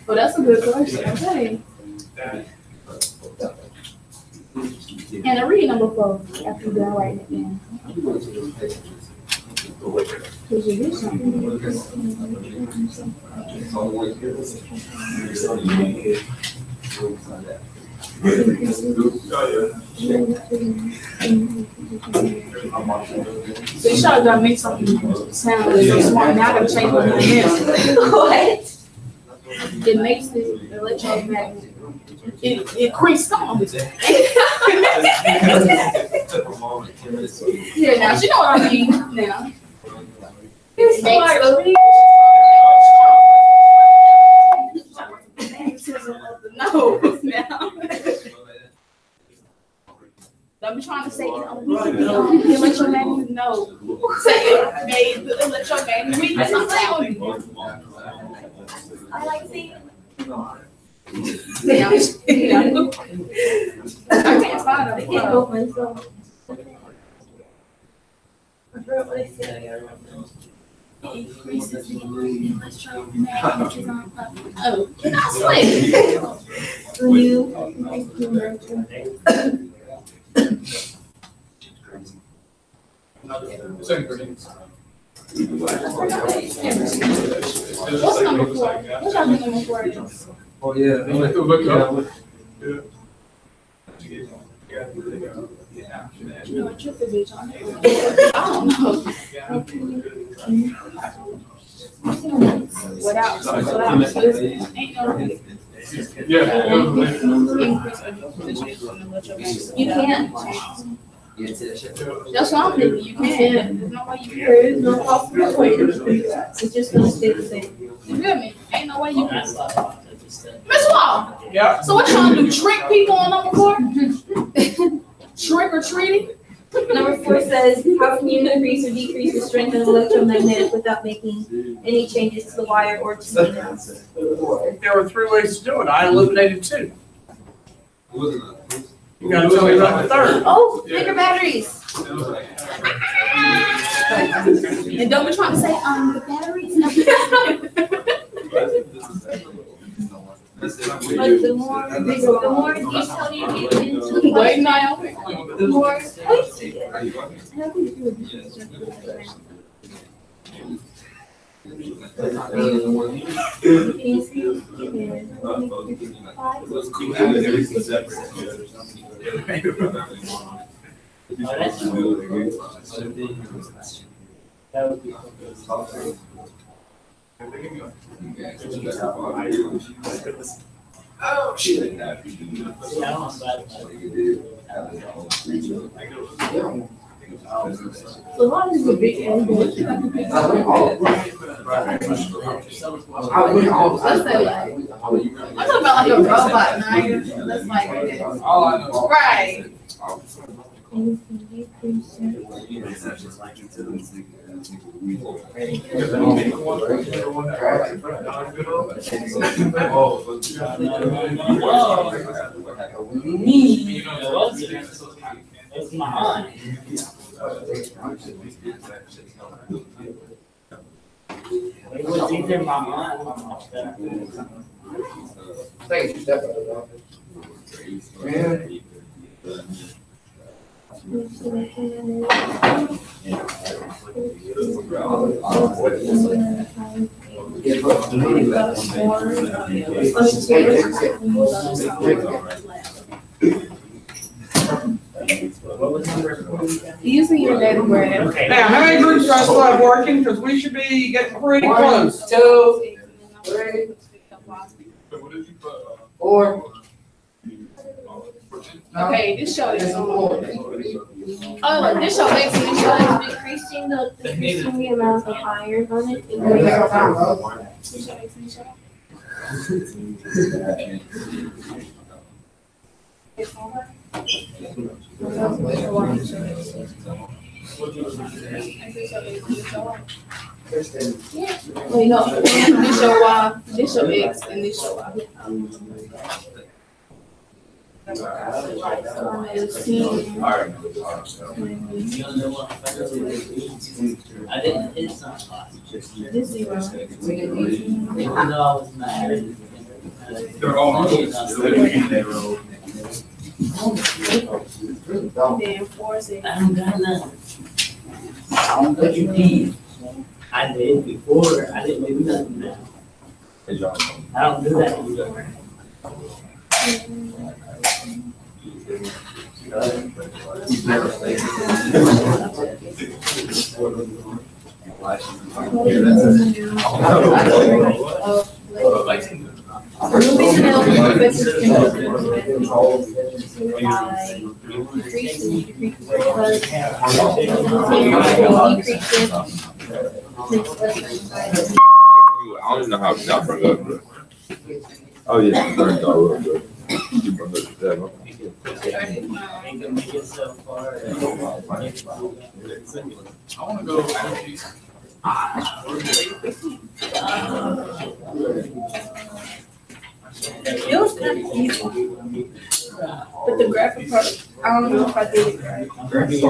D: well, that's a good question. Okay. And read number 4 after you're done writing it down. Because you do something. So you should have make something sound so smart. Now I gotta change my name.
E: What?
D: It makes the electromagnet. It creates storm. Yeah, now she know what I mean. Now.
E: You're smart.
D: No, now. Don't be trying to say the electromagnet. No. Say it made the electromagnet weakness. I'm saying.
E: I like seeing.
D: Yeah. I can't find
E: I
D: it.
E: can't help myself. I forgot what I said.
D: It increases the electromagnetism. Oh, can I swing?
E: You.
D: What's number 4? What's our number 4 is?
F: Oh, yeah.
D: You know what trick is each on it? I don't know. Without ain't no you can't. That's what I'm thinking. You can't. There's no way you can.
E: There is no possible way to do that. It's just gonna stay the same.
D: You feel me? Ain't no way you can. Miss Wall.
A: Yeah.
D: So what y'all do? Trick people on number 4? Trick or treating?
E: Number 4 says, how can you increase or decrease the strength of an electromagnet without making any changes to the wire or to the nails?
A: There were 3 ways to do it. I eliminated 2. You gotta tell me about the 3rd.
E: Oh, bigger batteries.
D: And don't be trying to say, the batteries.
E: But the more detail you get into the
D: Wait, no.
E: the more points you get.
C: That would be.
A: Oh, shit.
C: Yeah, I don't know.
D: So why is the big angle? Let's say like, I'm talking about like a robot knife. That's like, right.
C: It's my aunt. It was either my aunt or my dad.
B: Thank you, Steph. Man.
D: Using your data where.
C: Okay.
A: Now, how many groups do I still have working? Because we should be getting pretty
B: 1,
A: close.
B: 2, 3, 4.
H: Okay, this show is.
E: Oh,
H: This show makes me show.
E: decreasing the amount of iron on it.
H: Wait, no, this show Y, this show X, and this show Y.
C: I didn't hit somebody.
D: This zero.
C: Even though I was married.
G: They're all
D: Then 4, 6.
C: I don't got nothing.
B: What you need?
C: I did before. I didn't do nothing now. I don't do that anymore.
G: I don't even know how to bring up, but. Oh, yeah, you burned all real good. You burned it to death.
F: I wanna go energy.
D: It was kind of easy. But the graphic part, I don't know if I did it right.
F: I mean,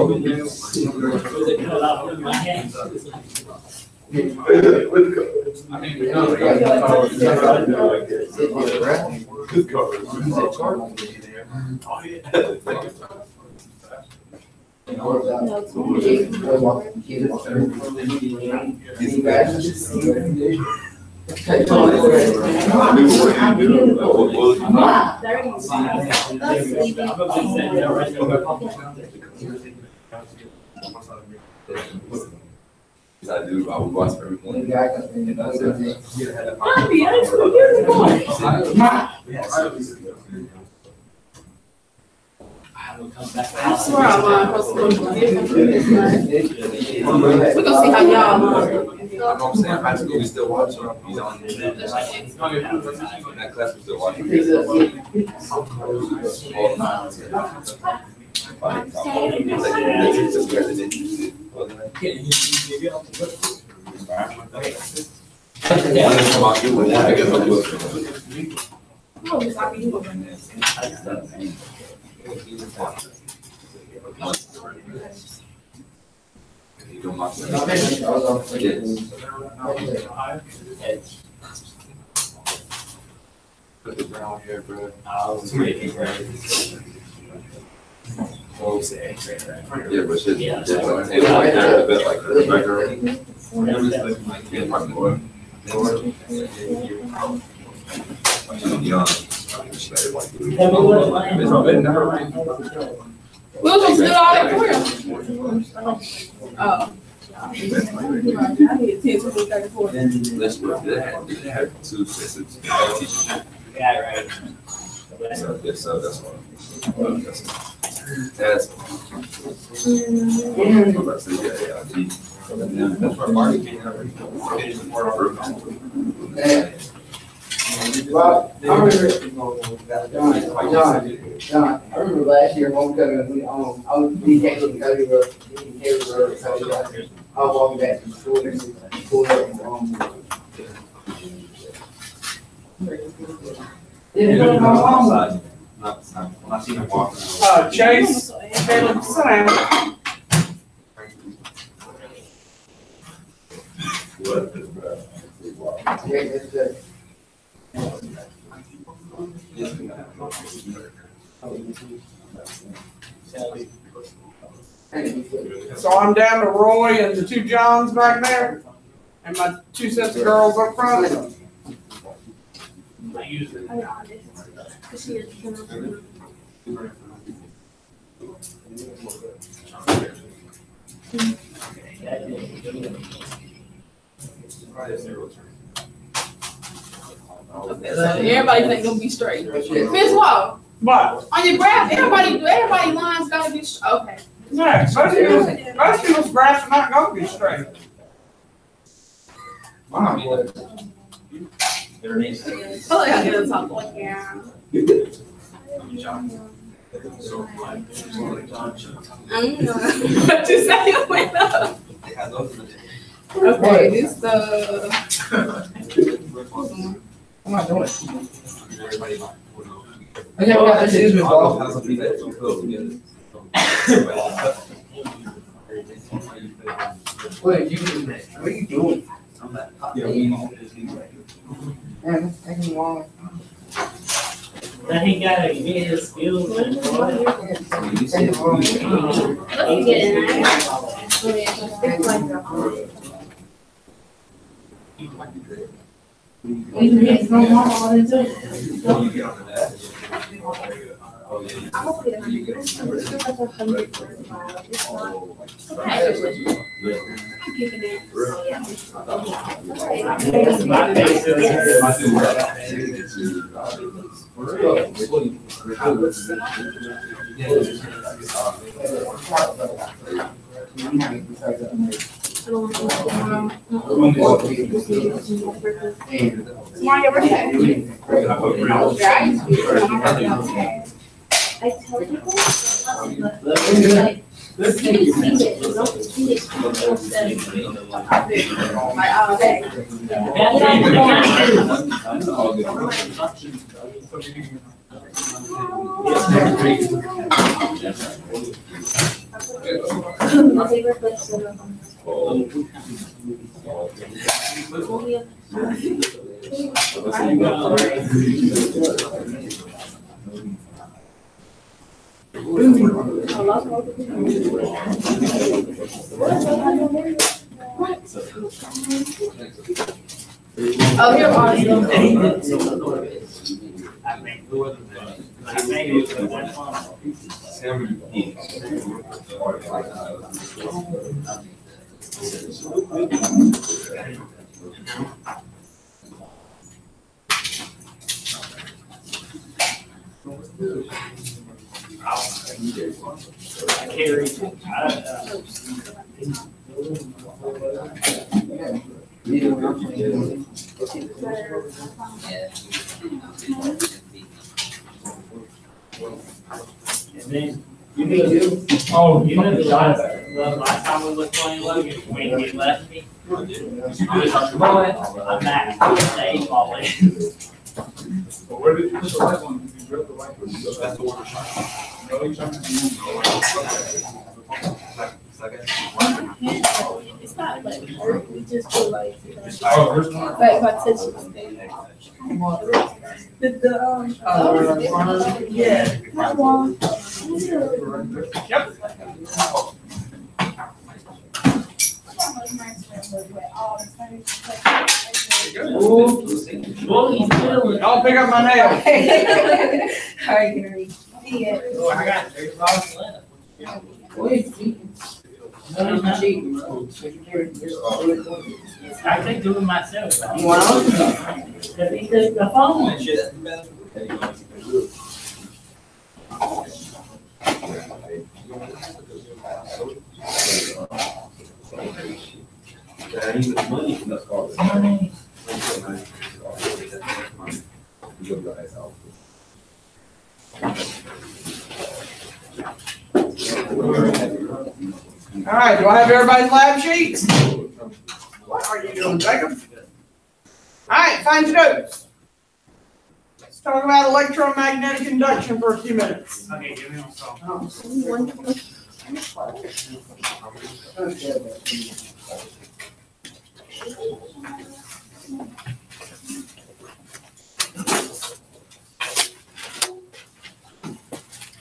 F: because
G: I do, I would watch everyone. And that's it.
H: I swear I'm not supposed to go different from this one. We're gonna see how y'all.
G: I'm not saying high school, we still watch him. He's on that class, we still watch him. Put the brown hair, bro. Yeah, but shit, yeah, like a bit like the background. Yeah, my boy.
H: We were supposed to do all that for real. Oh. I did 10, 20, 34.
G: Let's look at that. They have two sets of teachers.
C: Yeah, right.
G: So, yes, so that's one. That's one. I'm about to say, yeah, that's where Marty came out.
B: Well, I remember, John, I remember last year, home cooking, I was DK with Cody Road, so I was walking back from school, and pulled up and
F: When I see him walking.
A: Chase, Caleb, sit down.
B: yeah, it's good.
A: So I'm down to Roy and the two Johns back there, and my two sets of girls up front.
C: I usually.
H: Everybody think gonna be straight. Miss Wall,
A: But,
H: on your graph, everybody lines gotta be okay.
A: yeah, most people's graphs are not gonna be straight.
F: Mom,
H: I like how the other top like, yeah. What you say it went up? Okay, this
B: I'm not doing it. Okay, we got this is with ball. What are you doing? Man, it's taking long.
C: Then he gotta get his skills.
B: Taking long.
E: Let's get in I tell people, like, my favorite place to live
H: oh, here are some.
C: And then you know, you know the last time we was playing Logan, when he left me. I was like, I'm back. Stay falling.
G: Where did you put that one? You drove the right one. That's the one. No, you trying to
D: It's not like hurt, we just feel like,
G: Oh, there's one.
D: like if I touch it, yeah. That one.
A: Yep. I'll pick up my nail.
D: Alright, Gary.
C: Oh, I got $3 left. I think do it myself.
B: Wow.
C: The phone. Money.
A: All right, do I have everybody's lab sheets? What are you doing, Jacob? All right, find your notes. Let's talk about electromagnetic induction for a few minutes.
C: Okay, give me one song.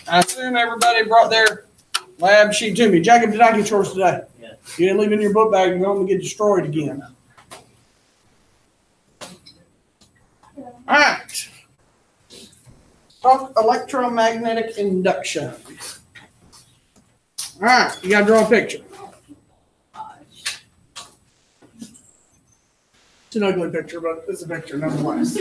A: I assume everybody brought their lab sheet to me. Jacob, did I get yours today?
C: Yes.
A: You didn't leave it in your book bag, you're going to get destroyed again. All right. Talk electromagnetic induction. All right, you got to draw a picture. It's an ugly picture, but it's a picture nonetheless.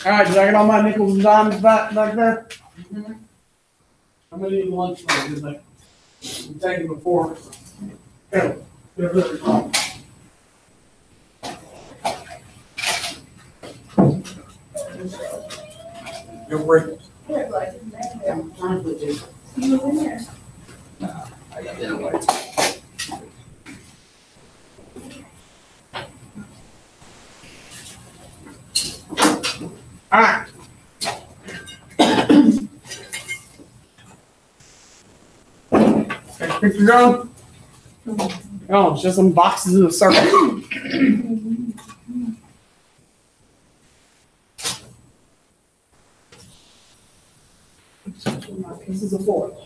A: All right, did I get all my nickels and dimes back there? I'm gonna need lunch money, because I'm taking before. Okay. Go break.
B: I'm trying to put this. I got that white.
A: All right. Next picture going? Oh, it's just some boxes of circles. Pieces of foil.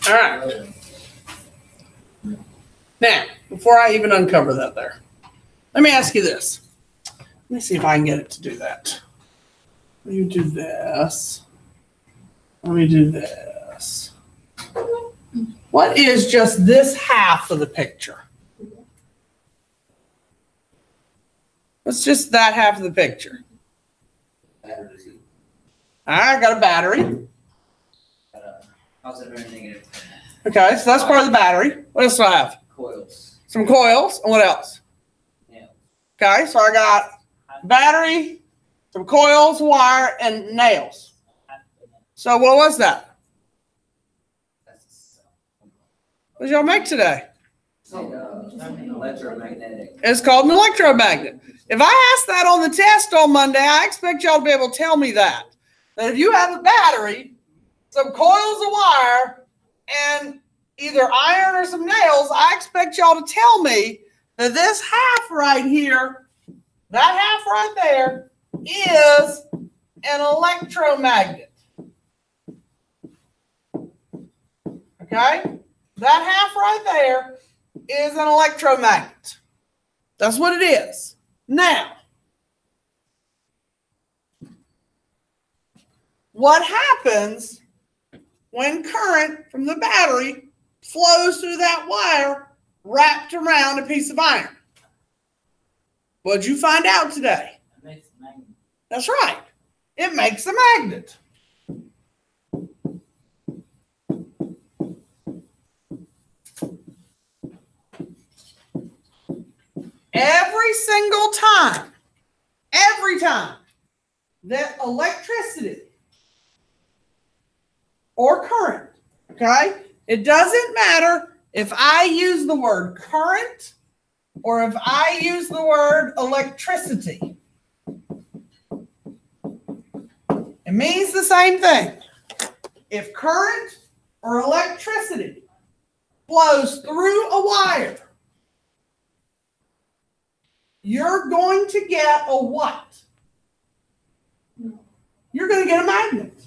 A: All right. Now, before I even uncover that there, let me ask you this. Let me see if I can get it to do that. Let me do this. Let me do this. What is just this half of the picture? What's just that half of the picture? I got a battery.
B: Positive and negative.
A: Okay, so that's part of the battery. What else do I have?
B: Coils.
A: Some coils. And what else?
B: Yeah.
A: Okay, so I got battery, some coils, wire, and nails. So what was that? What did y'all make today?
B: Electromagnetic.
A: It's called an electromagnet. If I ask that on the test on Monday, I expect y'all to be able to tell me that. That if you have a battery, some coils of wire, and either iron or some nails, I expect y'all to tell me that this half right here, that half right there, is an electromagnet. Okay? That half right there is an electromagnet. That's what it is. Now, what happens when current from the battery flows through that wire wrapped around a piece of iron? What'd you find out today? That's right. It makes a magnet. every single time that electricity or current, okay? It doesn't matter if I use the word current or if I use the word electricity. It means the same thing. If current or electricity flows through a wire, you're going to get a what? You're going to get a magnet.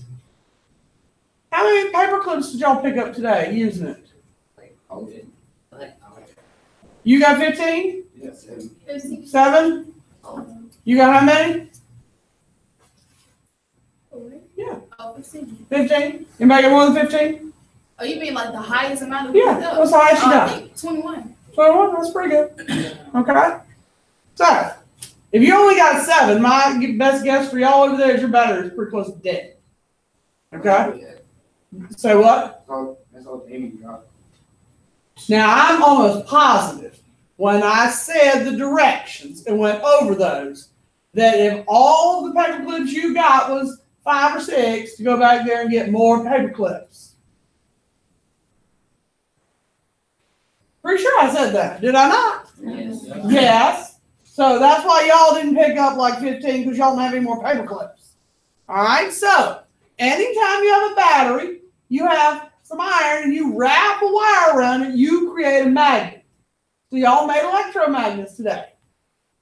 A: How many paper clips did y'all pick up today using it? You got 15?
B: Yes.
A: 7? You got how many? Yeah.
H: Oh, 15.
A: 15? Anybody got more than 15?
H: Oh, you mean like the highest amount of
A: Yeah. What's the highest you
H: I
A: got?
H: think 21.
A: 21? That's pretty good. Okay. So, if you only got 7, my best guess for y'all over there is your battery is pretty close to dead. Okay? Say what?
B: That's all Amy got.
A: Now, I'm almost positive when I said the directions and went over those, that if all of the paper clips you got was 5 or 6, to go back there and get more paper clips. Pretty sure I said that. Did I not?
H: Yes.
A: Yes. So that's why y'all didn't pick up like 15 because y'all don't have any more paper clips. All right. So anytime you have a battery, you have some iron and you wrap a wire around it, you create a magnet. So y'all made electromagnets today.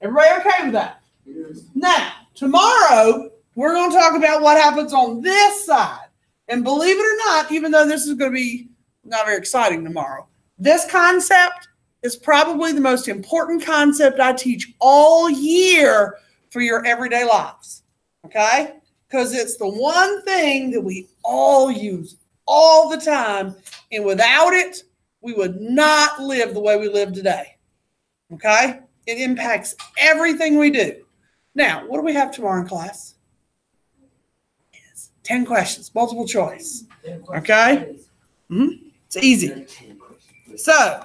A: Everybody okay with that?
B: Yes.
A: Now, tomorrow, we're going to talk about what happens on this side. And believe it or not, even though this is going to be not very exciting tomorrow, this concept is probably the most important concept I teach all year for your everyday lives. Okay? Because it's the one thing that we all use all the time. And without it, we would not live the way we live today. Okay? It impacts everything we do. Now, what do we have tomorrow in class? 10 questions, multiple choice. Okay? It's easy. So,